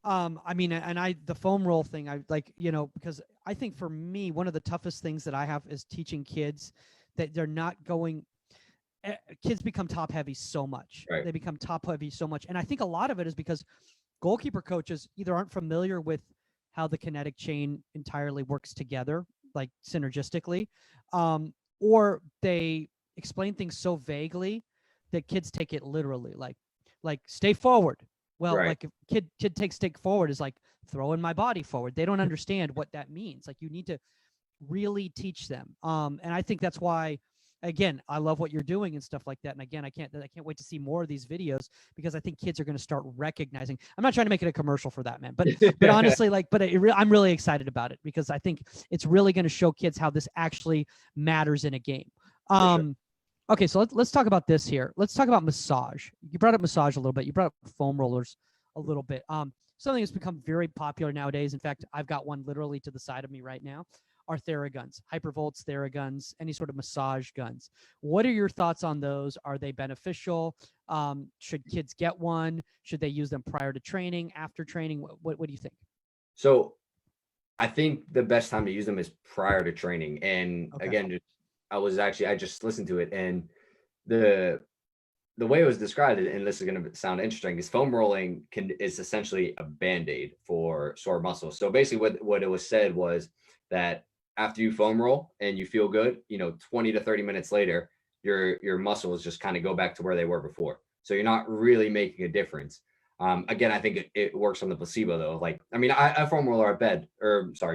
A: I mean, and the foam roll thing, I like, because I think for me, one of the toughest things that I have is teaching kids that they're not going, kids become top heavy so much.
B: Right.
A: They become top heavy so much. And I think a lot of it is because goalkeeper coaches either aren't familiar with how the kinetic chain entirely works together, like synergistically, or they explain things so vaguely that kids take it literally, like stay forward. Well, like if kid takes stick forward is like throwing my body forward. They don't understand what that means. Like you need to really teach them. And I think that's why, again, I love what you're doing and stuff like that. And again, I can't wait to see more of these videos because I think kids are going to start recognizing. I'm not trying to make it a commercial for that, man, but honestly, I'm really excited about it because I think it's really going to show kids how this actually matters in a game. Okay, so let's talk about this here. Let's talk about massage. You brought up massage a little bit. You brought up foam rollers a little bit. Something that's become very popular nowadays. In fact, I've got one literally to the side of me right now. Are Ther Guns, Hypervolts, Ther Guns, any sort of massage guns. What are your thoughts on those? Are they beneficial? Should kids get one? Should they use them prior to training, after training? What do you think?
B: So I think the best time to use them is prior to training. And again, I just listened to it, and the way it was described, and this is going to sound interesting, is foam rolling is essentially a band-aid for sore muscles. So basically what it was said was that after you foam roll and you feel good, 20 to 30 minutes later, your muscles just kind of go back to where they were before. So you're not really making a difference. Again, I think it works on the placebo though. Like, I mean, I foam roller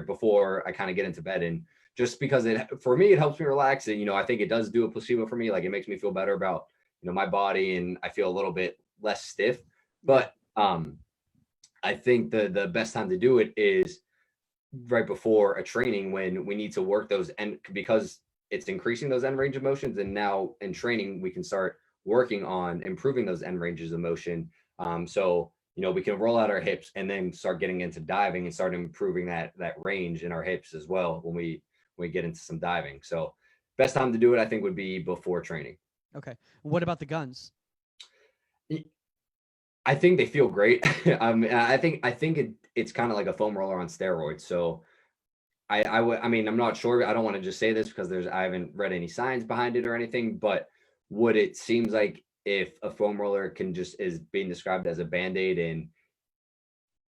B: before I kind of get into bed, and just because for me, it helps me relax. And, I think it does do a placebo for me. Like it makes me feel better about, my body, and I feel a little bit less stiff. But I think the best time to do it is right before a training when we need to work those, and because it's increasing those end range of motions. And now in training, we can start working on improving those end ranges of motion. So, you know, we can roll out our hips and then start getting into diving and start improving that range in our hips as well when we get into some diving. So best time to do it, I think, would be before training.
A: Okay. What about the guns?
B: I think they feel great. I think it's kind of like a foam roller on steroids. So I mean, I'm not sure. I don't want to just say this because I haven't read any science behind it or anything, but what it seems like, if a foam roller is being described as a Band-Aid, and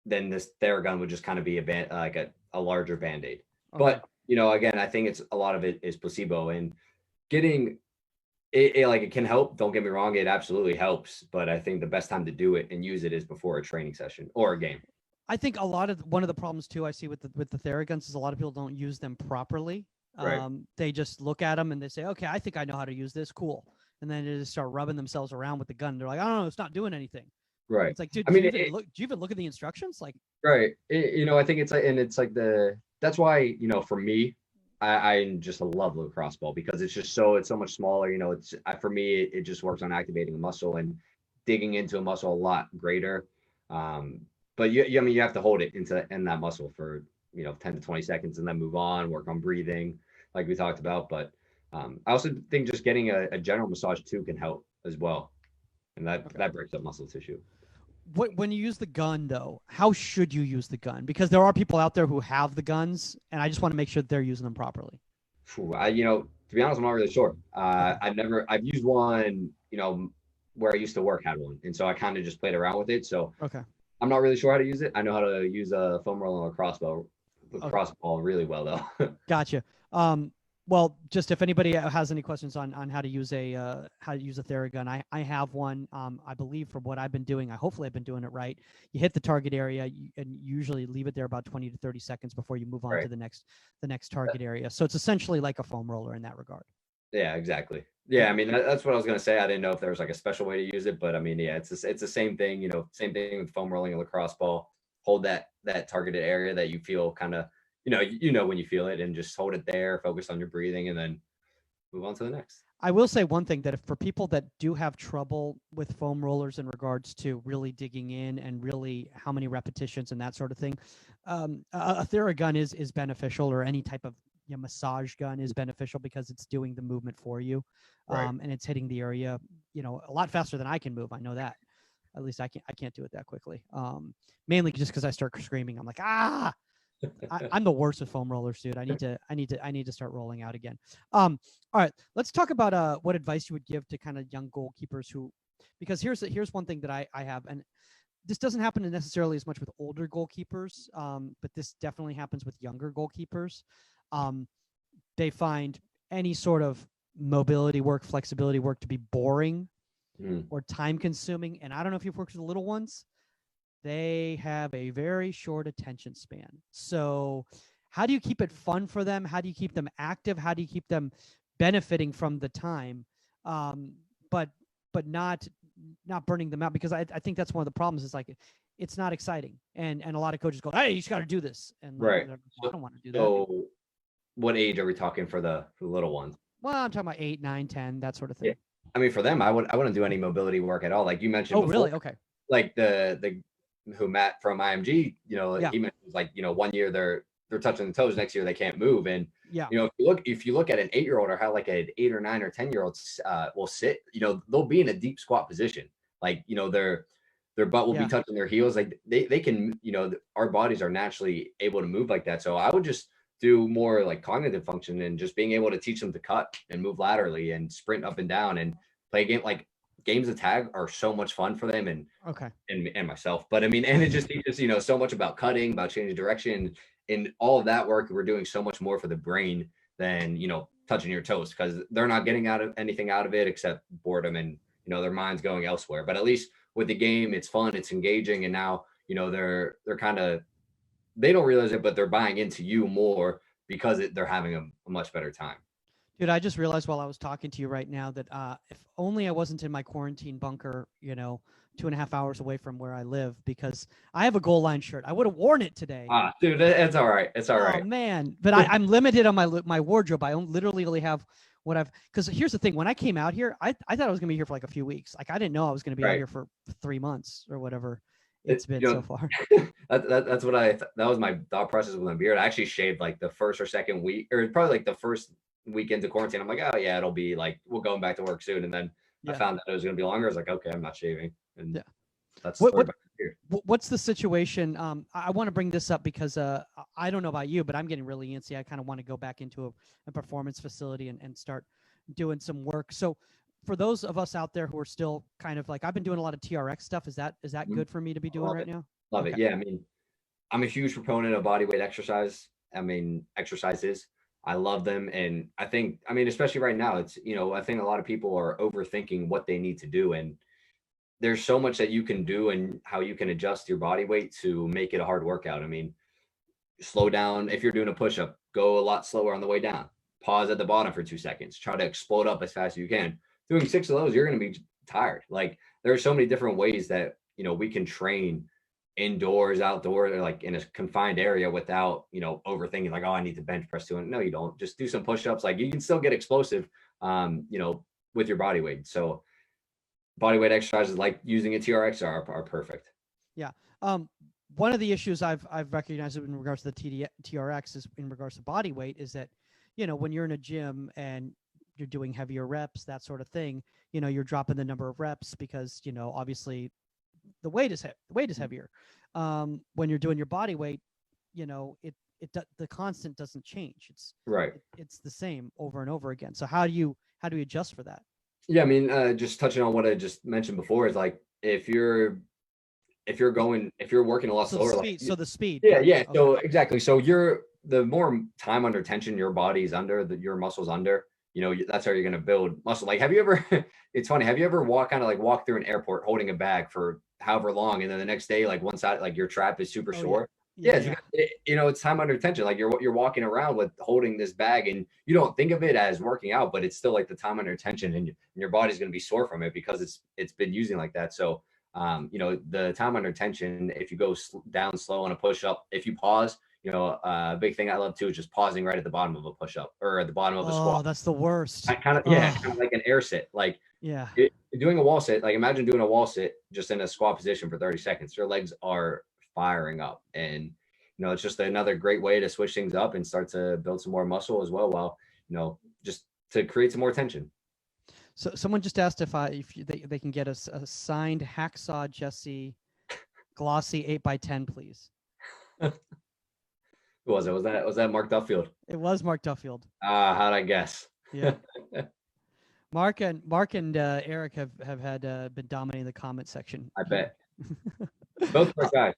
B: then this Ther gun would just kind of be a larger Band-Aid. Okay. But, you know, again, I think a lot of it is placebo, and getting it like, it can help. Don't get me wrong. It absolutely helps. But I think the best time to do it and use it is before a training session or a game.
A: I think one of the problems too I see with the Ther guns is a lot of people don't use them properly.
B: Right.
A: They just look at them and they say, okay, I think I know how to use this. Cool. And then they just start rubbing themselves around with the gun. They're like, I don't know, it's not doing anything.
B: Right.
A: It's like, dude, do you even look at the instructions? Like,
B: right. You know, I think it's like, and it's like that's why, you know, for me, I just love lacrosse ball because it's so much smaller. You know, for me, it just works on activating a muscle and digging into a muscle a lot greater. But I mean, you have to hold it in that muscle for, you know, 10 to 20 seconds and then move on, work on breathing, like we talked about. But I also think just getting a general massage too can help as well, and that breaks up muscle tissue.
A: When you use the gun, though, how should you use the gun? Because there are people out there who have the guns, and I just want to make sure that they're using them properly.
B: You know, to be honest, I'm not really sure. I've used one, you know, where I used to work had one, and so I kind of just played around with it. So
A: okay,
B: I'm not really sure how to use it. I know how to use a foam roller and a crossball really well, though.
A: Gotcha. Well, just if anybody has any questions on how to use a Ther gun, I have one. I believe from what I've been doing, hopefully I've been doing it right. You hit the target area and usually leave it there about 20 to 30 seconds before you move on to the next target area. So it's essentially like a foam roller in that regard.
B: Yeah, exactly. Yeah, I mean, that's what I was going to say. I didn't know if there was like a special way to use it, but I mean, yeah, it's the same thing, you know, same thing with foam rolling a lacrosse ball. Hold that targeted area that you feel kind of, you know, when you feel it, and just hold it there, focus on your breathing, and then move on to the next.
A: I will say one thing, that for people that do have trouble with foam rollers in regards to really digging in and really how many repetitions and that sort of thing, a Ther gun is beneficial, or any type of massage gun is beneficial because it's doing the movement for you,
B: right.
A: And it's hitting the area, you know, a lot faster than I can move. I know that. At least I can't do it that quickly. Mainly just because I start screaming. I'm like, ah. I'm the worst with foam rollers, dude. I need to start rolling out again. All right, let's talk about what advice you would give to kind of young goalkeepers because here's one thing that I have, and this doesn't happen necessarily as much with older goalkeepers, but this definitely happens with younger goalkeepers. They find any sort of mobility work, flexibility work to be boring or time consuming. And I don't know if you've worked with the little ones. They have a very short attention span. So how do you keep it fun for them? How do you keep them active? How do you keep them benefiting from the time, but not burning them out? Because I think that's one of the problems, is like, it's not exciting. And a lot of coaches go, hey, you just got to do this. And
B: right.
A: I don't want to do that.
B: So what age are we talking for the little ones?
A: Well, I'm talking about 8, 9, 10, that sort of thing.
B: Yeah. I mean, for them, I wouldn't do any mobility work at all. Like you mentioned.
A: Oh, really? Okay.
B: Like who Matt from IMG, you know, he mentions, like, you know, 1 year they're touching the toes, next year they can't move. And
A: yeah,
B: you know, if you look at an 8-year-old, or how like an 8 or 9 or 10-year-old will sit, you know, they'll be in a deep squat position. Like, you know, their butt will be touching their heels. Like they can, you know, our bodies are naturally able to move like that. So I would just do more like cognitive function and just being able to teach them to cut and move laterally and sprint up and down and play a game. Like games of tag are so much fun for them and myself. But I mean, and it just teaches, you know, so much about cutting, about changing direction, and all of that work. We're doing so much more for the brain than, you know, touching your toes, because they're not getting anything out of it except boredom and, you know, their mind's going elsewhere. But at least with the game, it's fun, it's engaging, and now, you know, they're kind of, they don't realize it, but they're buying into you more because they're having a much better time.
A: Dude, I just realized while I was talking to you right now that if only I wasn't in my quarantine bunker, 2.5 hours away from where I live, because I have a GoalLine shirt. I would have worn it today.
B: Dude, it's all right. It's all
A: Oh
B: right.
A: man, but I'm limited on my wardrobe. I literally only have what I've. Because here's the thing: when I came out here, I thought I was gonna be here for like a few weeks. Like I didn't know I was gonna be out
B: Right.
A: here for 3 months or whatever
B: It,
A: it's been
B: you
A: so
B: know,
A: far.
B: that's what that was my thought process with my beard. I actually shaved like the first or second week, or probably like the first week into quarantine. I'm like, oh yeah, it'll be like we're going back to work soon. And then I
A: Yeah,
B: found that it was gonna be longer. I was like, okay, I'm not shaving, and
A: yeah.
B: that's the
A: What
B: story
A: what
B: about the beard.
A: what's the situation? I want to bring this up because I don't know about you, but I'm getting really antsy. I kind of want to go back into a performance facility and start doing some work. So for those of us out there who are still kind of like, I've been doing a lot of TRX stuff. Is that
B: Mhm.
A: good for me to be
B: I
A: doing
B: love
A: right
B: it.
A: now?
B: Love it.
A: Okay.
B: Yeah, I mean, I'm a huge proponent of body weight exercise. Exercises. I love them. And especially right now, I think a lot of people are overthinking what they need to do. And there's so much that you can do and how you can adjust your body weight to make it a hard workout. I mean, slow down. If you're doing a push up, go a lot slower on the way down. Pause at the bottom for 2 seconds. Try to explode up as fast as you can. Doing 6 of those, you're going to be tired. Like there are so many different ways that, we can train indoors, outdoors, or like in a confined area without, overthinking like, oh, I need to bench press 200. No, you don't. Just do some push-ups. Like you can still get explosive, with your body weight. So body weight exercises like using a TRX are perfect.
A: Yeah. One of the issues I've recognized in regards to the TRX is in regards to body weight is that, when you're in a gym and you're doing heavier reps, that sort of thing, you're dropping the number of reps because, obviously the weight is heavier. When you're doing your body weight, the constant doesn't change.
B: Right.
A: It's the same over and over again. So how do you adjust for that?
B: Yeah, I mean, just touching on what I just mentioned before is like if you're working a lot
A: So the
B: slower, like
A: speed. So the speed.
B: yeah,
A: Gotcha.
B: yeah.
A: Okay.
B: So exactly. So the more time under tension your body's under, your muscles under, that's how you're gonna build muscle. Like, have you ever? It's funny. Have you ever walk through an airport holding a bag for however long, and then the next day, like one side, like your trap is super
A: Oh yeah.
B: sore? Yeah,
A: Yeah. Yeah.
B: it's time under tension. Like you're walking around with holding this bag, and you don't think of it as working out, but it's still like the time under tension, and your body's gonna be sore from it because it's been using like that. So the time under tension, if you go down slow on a push up, if you pause, a big thing I love too is just pausing right at the bottom of a push up or at the bottom of a
A: Oh,
B: squat.
A: that's the worst.
B: I kind of, yeah, kind
A: Oh,
B: of like an air sit. Like
A: yeah.
B: doing a wall sit, like imagine doing a wall sit just in a squat position for 30 seconds. Your legs are firing up. And, it's just another great way to switch things up and start to build some more muscle as well, while, just to create some more tension.
A: So someone just asked if they can get a signed Hacksaw Jesse glossy 8x10, please.
B: Who was it? Was that Mark Duffield?
A: It was Mark Duffield.
B: How'd I guess?
A: Yeah. Mark and Eric have had been dominating the comment section.
B: I
A: Here.
B: bet. Both great guys.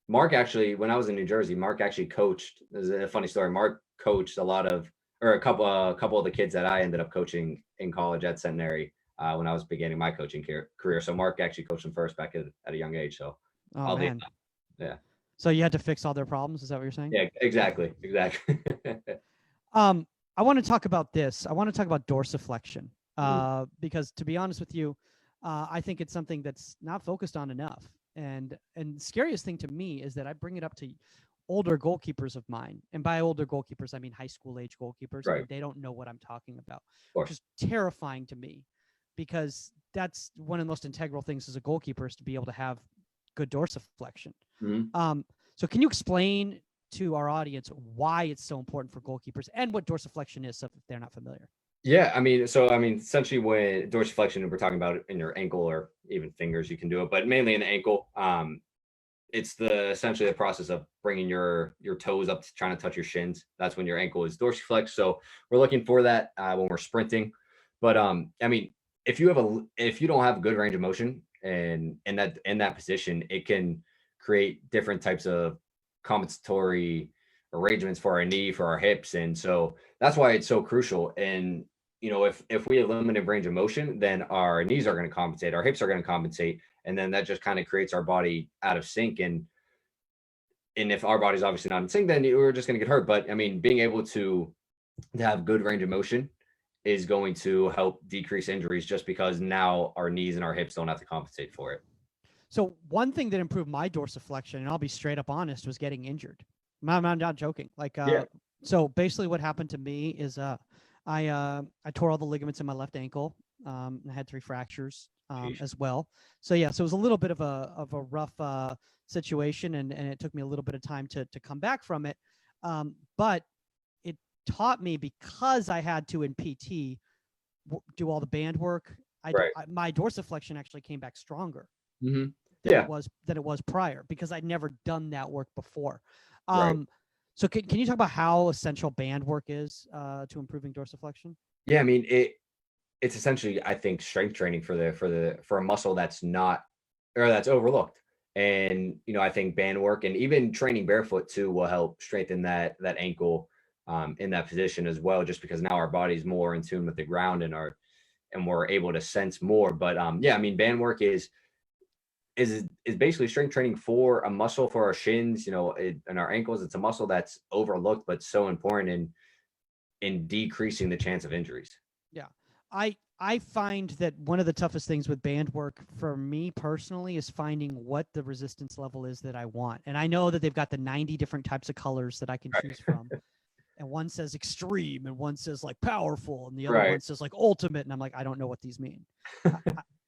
B: Mark actually, when I was in New Jersey, Mark actually coached. There's a funny story. Mark coached a couple of the kids that I ended up coaching in college at Centenary when I was beginning my coaching career. So Mark actually coached them first back at a young age. So
A: Oh
B: I'll
A: man.
B: yeah.
A: So you had to fix all their problems. Is that what you're saying?
B: Yeah, exactly.
A: I want to talk about this. I want to talk about dorsiflexion
B: Mhm.
A: because, to be honest with you, I think it's something that's not focused on enough. And the scariest thing to me is that I bring it up to older goalkeepers of mine, and by older goalkeepers I mean high school age goalkeepers,
B: Right.
A: and they don't know what I'm talking about,
B: Of
A: which
B: course.
A: is terrifying to me, because that's one of the most integral things as a goalkeeper, is to be able to have good dorsiflexion.
B: Mhm.
A: So can you explain to our audience why it's so important for goalkeepers and what dorsiflexion is, so if they're not familiar?
B: Yeah, essentially when dorsiflexion, we're talking about it in your ankle or even fingers, you can do it, but mainly in the ankle. It's essentially the process of bringing your toes up to trying to touch your shins. That's when your ankle is dorsiflexed. So we're looking for that when we're sprinting. But if you don't have good range of motion and in that position, it can create different types of compensatory arrangements for our knee, for our hips, and so that's why it's so crucial. And if we have limited range of motion, then our knees are going to compensate, our hips are going to compensate, and then that just kind of creates our body out of sync. And if our body's obviously not in sync, then we're just going to get hurt. But being able to to have good range of motion is going to help decrease injuries, just because now our knees and our hips don't have to compensate for it.
A: So one thing that improved my dorsiflexion, and I'll be straight up honest, was getting injured. I'm not joking. Like, so basically what happened to me is I tore all the ligaments in my left ankle. I had 3 fractures as well. So yeah, so it was a little bit of a rough situation, and it took me a little bit of time to come back from it. But it taught me, because I had to in PT do all the band work. My dorsiflexion actually came back stronger than it was prior, because I'd never done that work before. So can you talk about how essential band work is to improving dorsiflexion?
B: Yeah, I mean, it's essentially, I think, strength training for a muscle that's not, or that's overlooked. And, you know, I think band work and even training barefoot too will help strengthen that ankle in that position as well, just because now our body's more in tune with the ground and we're able to sense more. But yeah, I mean, band work is basically strength training for a muscle, for our shins, you know, and our ankles. It's a muscle that's overlooked, but so important in decreasing the chance of injuries.
A: Yeah. I find that one of the toughest things with band work for me personally is finding what the resistance level is that I want. And I know that they've got the 90 different types of colors that I can choose from. And one says extreme, and one says like powerful, and the other one says like ultimate. And I'm like, I don't know what these mean.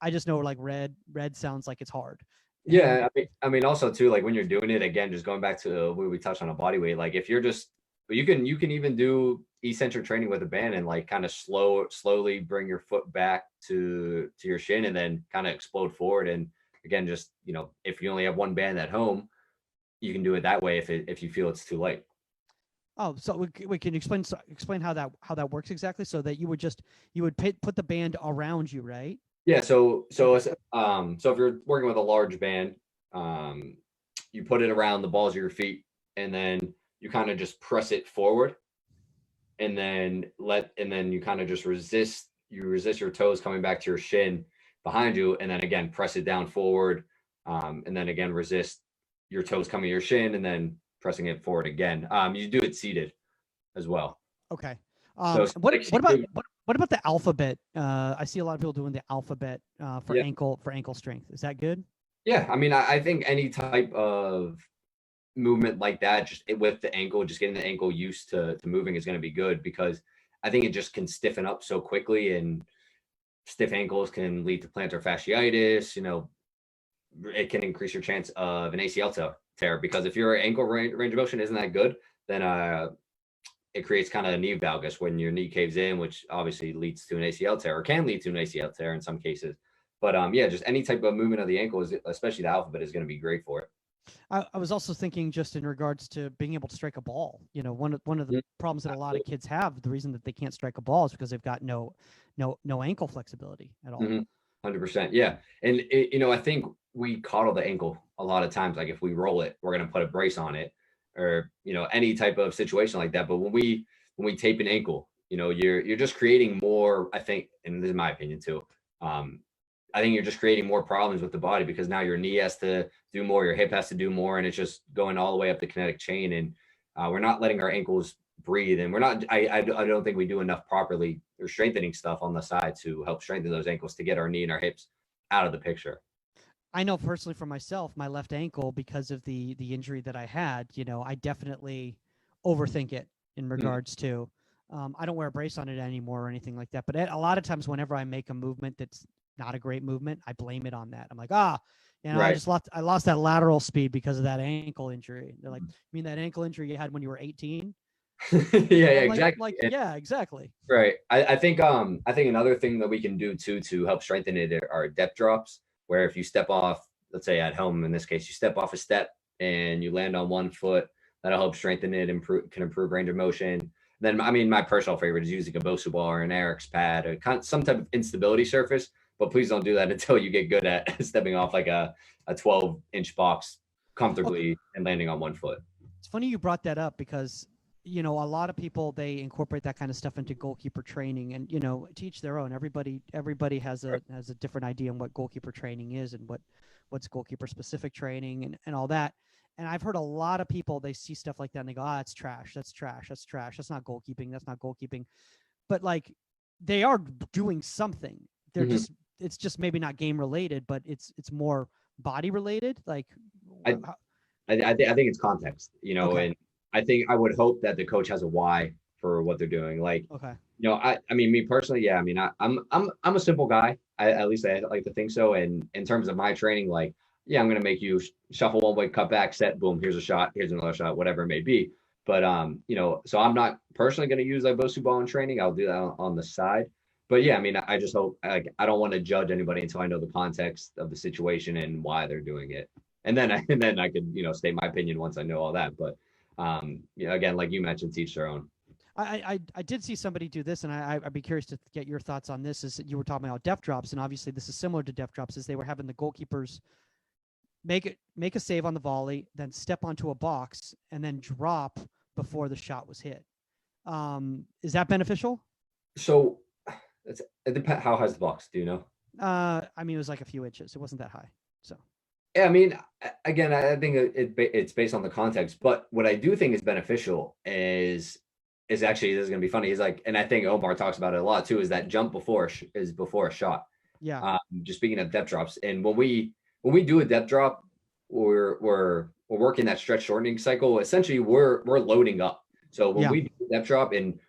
A: I just know like red sounds like it's hard.
B: Yeah. I mean, also too, like when you're doing it, again, just going back to what we touched on a body weight, like if you're just, you can even do eccentric training with a band and like kind of slowly bring your foot back to your shin and then kind of explode forward. And again, just, you know, if you only have one band at home, you can do it that way if you feel it's too light.
A: Oh, so we can explain how that works exactly, so that you would put the band around you, right?
B: Yeah. So if you're working with a large band, you put it around the balls of your feet, and then you kind of just press it forward, and then you kind of just resist your toes coming back to your shin behind you, and then again press it down forward, and then again resist your toes coming to your shin, and then pressing it forward again. You do it seated as well.
A: Okay.
B: So
A: what about the alphabet? I see a lot of people doing the alphabet for ankle strength. Is that good?
B: Yeah, I mean, I think any type of movement like that, just with the ankle, just getting the ankle used to moving is going to be good, because I think it just can stiffen up so quickly, and stiff ankles can lead to plantar fasciitis. You know, it can increase your chance of an ACL tear, because if your ankle range of motion isn't that good, then it creates kind of a knee valgus when your knee caves in, which obviously leads to an ACL tear, or can lead to an ACL tear in some cases. But yeah, just any type of movement of the ankle, especially the alphabet, is going to be great for it.
A: I was also thinking just in regards to being able to strike a ball. You know, one of the problems that a lot of kids have, the reason that they can't strike a ball is because they've got no ankle flexibility at all.
B: 100%. Yeah. And you know, I think we coddle the ankle a lot of times. Like if we roll it, we're going to put a brace on it, or, you know, any type of situation like that. But when we tape an ankle, you know, you're just creating more, I think, and this is my opinion too. I think you're just creating more problems with the body, because now your knee has to do more, your hip has to do more, and it's just going all the way up the kinetic chain. And we're not letting our ankles breathe, and we're not. I don't think we do enough properly or strengthening stuff on the side to help strengthen those ankles, to get our knee and our hips out of the picture.
A: I know personally for myself, my left ankle, because of the injury that I had, you know, I definitely overthink it in regards to. I don't wear a brace on it anymore or anything like that. But a lot of times, whenever I make a movement that's not a great movement, I blame it on that. I'm like, you know, I lost that lateral speed because of that ankle injury. They're like, you mean that ankle injury you had when you were 18?
B: Exactly.
A: Yeah, exactly.
B: Right. I think another thing that we can do too to help strengthen it are depth drops, where if you step off, let's say at home in this case, you step off a step and you land on one foot, that'll help strengthen it, can improve range of motion. Then, I mean, my personal favorite is using a Bosu ball or an Eric's pad, or some type of instability surface. But please don't do that until you get good at stepping off like a 12-inch box comfortably and landing on one foot.
A: It's funny you brought that up, because, you know, a lot of people, they incorporate that kind of stuff into goalkeeper training, and, you know, teach their own. Everybody has a different idea on what goalkeeper training is, and what's goalkeeper specific training and all that. And I've heard a lot of people, they see stuff like that and they go, it's trash. That's trash. That's trash. That's not goalkeeping. That's not goalkeeping. But like, they are doing something. They're
B: Mhm.
A: it's just maybe not game related, but it's more body related. Like,
B: I I think it's context,
A: okay.
B: and I would hope that the coach has a why for what they're doing. Like,
A: Okay.
B: I mean, me personally, yeah, I mean, I'm a simple guy. At least I like to think so. And in terms of my training, like, yeah, I'm gonna make you shuffle one way, cut back, set, boom, here's a shot, here's another shot, whatever it may be. But so I'm not personally gonna use like Bosu ball in training. I'll do that on the side. But yeah, I mean, I just hope, like, I don't want to judge anybody until I know the context of the situation and why they're doing it. And then I could, state my opinion once I know all that. But again, like you mentioned, teach their own.
A: I did see somebody do this, and I'd be curious to get your thoughts on this. Is that you were talking about depth drops, and obviously this is similar to depth drops. Is they were having the goalkeepers make a save on the volley, then step onto a box, and then drop before the shot was hit. Is that beneficial?
B: So it depends. How high's the box? Do you know?
A: I mean, it was like a few inches. It wasn't that high. So
B: Yeah, I mean, again, I think it's based on the context. But what I do think is beneficial is actually, this is gonna be funny. He's like, and I think Omar talks about it a lot too. Is that jump is before a shot.
A: yeah,
B: Just speaking of depth drops, and when we do a depth drop, we're working that stretch shortening cycle. Essentially, we're loading up. So when
A: yeah,
B: we do a depth drop and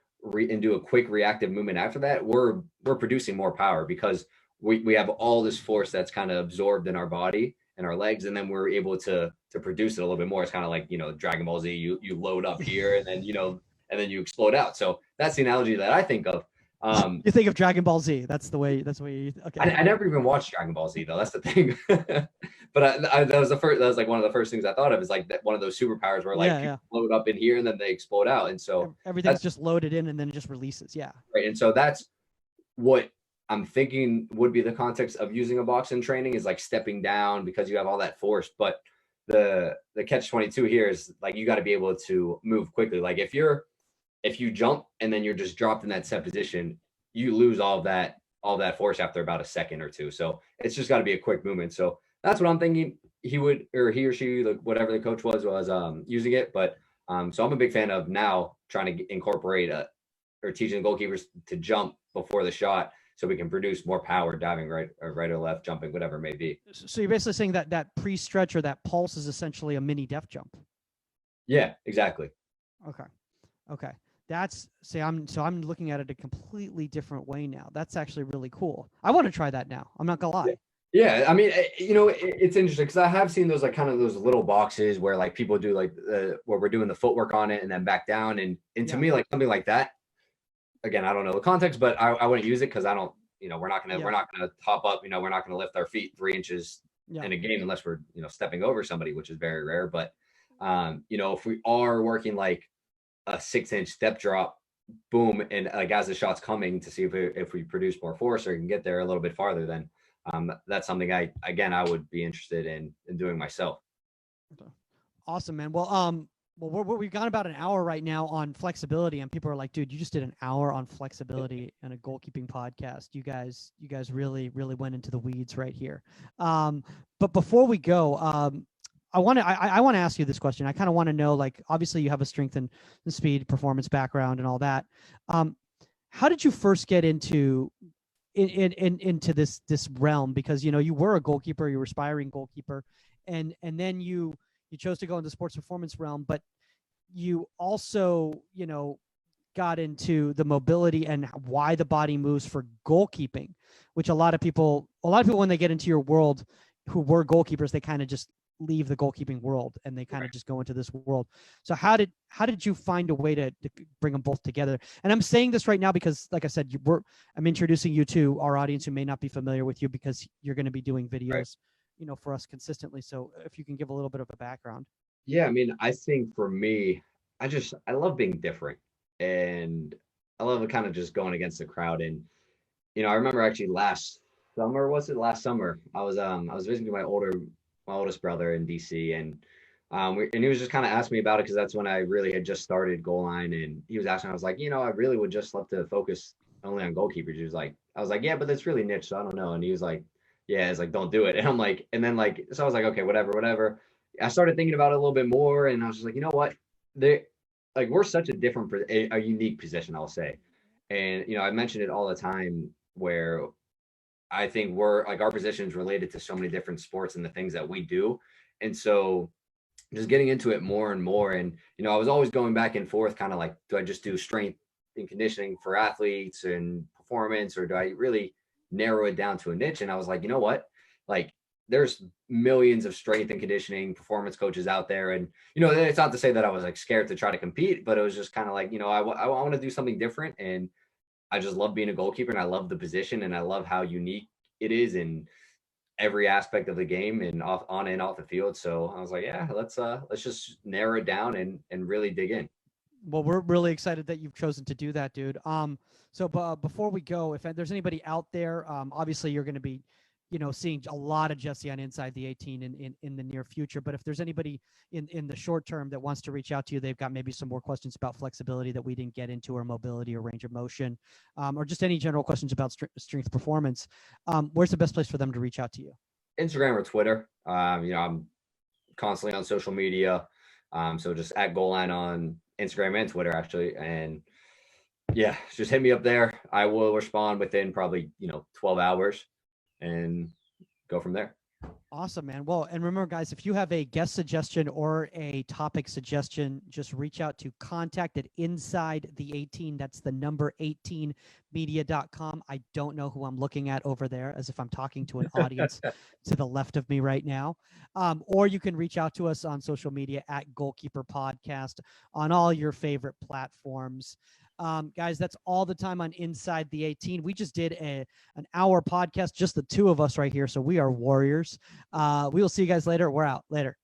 B: do a quick reactive movement after that, we're producing more power because we have all this force that's kind of absorbed in our body and our legs, and then we're able to produce it a little bit more. It's kind of like, Dragon Ball Z. You load up here, and then you explode out. So that's the analogy that I think of.
A: You think of Dragon Ball Z. That's the way. That's the way. Okay.
B: I never even watched Dragon Ball Z though. That's the thing. But that was the first. That was like one of the first things I thought of, is like one of those superpowers where like
A: Yeah.
B: load up in here and then they explode out. And so
A: Everything's just loaded in and then it just releases. Yeah.
B: right. And so that's what I'm thinking would be the context of using a box in training, is like stepping down because you have all that force. But the catch 22 here is like, you got to be able to move quickly. Like if you jump and then you're just dropped in that set position, you lose all that force after about a second or two. So it's just got to be a quick movement. So that's what I'm thinking he or she, whatever the coach was using it. But so I'm a big fan of now trying to incorporate or teaching the goalkeepers to jump before the shot, so we can produce more power diving right or left, jumping, whatever it may be.
A: So you're basically saying that pre-stretch or that pulse is essentially a mini depth jump.
B: Yeah, exactly.
A: Okay. I'm looking at it a completely different way now. That's actually really cool. I want to try that now. I'm not gonna lie.
B: Yeah, I mean, it's interesting because I have seen those, like, kind of those little boxes where like people do like where we're doing the footwork on it and then back down, and to me, like something like that. Again, I don't know the context, but I wouldn't use it because I don't. We're not gonna top up. We're not gonna lift our feet 3 inches in a game unless we're stepping over somebody, which is very rare. But if we are working like a 6-inch step drop, boom, and like as the shot's coming, to see if we produce more force or can get there a little bit farther, then that's something I would be interested in doing myself.
A: Okay. Awesome, man. Well, we've got about an hour right now on flexibility, and people are like, dude, you just did an hour on flexibility in a goalkeeping podcast. You guys really went into the weeds right here. But before we go, I want to ask you this question. I kind of want to know, like, obviously you have a strength and speed performance background and all that. How did you first get into this realm? Because you were a goalkeeper, you were aspiring goalkeeper, and then you chose to go into the sports performance realm, but you also got into the mobility and why the body moves for goalkeeping, which a lot of people when they get into your world who were goalkeepers, they kind of just leave the goalkeeping world and they kind of just go into this world. So how did you find a way to bring them both together? And I'm saying this right now because, like I said, I'm introducing you to our audience who may not be familiar with you, because you're going to be doing videos, for us consistently. So if you can give a little bit of a background.
B: Yeah, I mean, I think for me, I love being different, and I love kind of just going against the crowd. And I remember actually last summer, I was visiting my oldest brother in DC, and he was just kind of asking me about it because that's when I really had just started GoalLine, and he was asking, I was like, I really would just love to focus only on goalkeepers. I was like, yeah, but that's really niche, so I don't know. And he was like, yeah, it's like, don't do it. And I'm like, and then like, so I was like, okay, whatever. I started thinking about it a little bit more, and I was just like, you know what, we're such a different, a unique position, I'll say. And I mention it all the time where I think we're like our position is related to so many different sports and the things that we do. And so just getting into it more and more. And, I was always going back and forth, kind of like, do I just do strength and conditioning for athletes and performance, or do I really narrow it down to a niche? And I was like, you know what? Like, there's millions of strength and conditioning performance coaches out there. And, it's not to say that I was like scared to try to compete, but it was just kind of like, I want to do something different. And I just love being a goalkeeper, and I love the position, and I love how unique it is in every aspect of the game and on and off the field. So I was like, yeah, let's just narrow it down and really dig in.
A: Well, we're really excited that you've chosen to do that, dude. So before we go, if there's anybody out there, obviously you're going to be, seeing a lot of Jesse on Inside the 18 in the near future. But if there's anybody in the short term that wants to reach out to you, they've got maybe some more questions about flexibility that we didn't get into, or mobility, or range of motion, or just any general questions about strength performance, where's the best place for them to reach out to you?
B: Instagram or Twitter. I'm constantly on social media. So just at GoalLine on Instagram and Twitter, actually. And yeah, just hit me up there. I will respond within probably, 12 hours and go from there.
A: Awesome, man. Well, and remember, guys, if you have a guest suggestion or a topic suggestion, just reach out to contact at Inside the 18. That's the number 18media.com. I don't know who I'm looking at over there, as if I'm talking to an audience to the left of me right now. Or you can reach out to us on social media at Goalkeeper Podcast on all your favorite platforms. Guys, that's all the time on Inside the 18. We just did an hour podcast, just the two of us right here. So we are warriors. We will see you guys later. We're out. Later.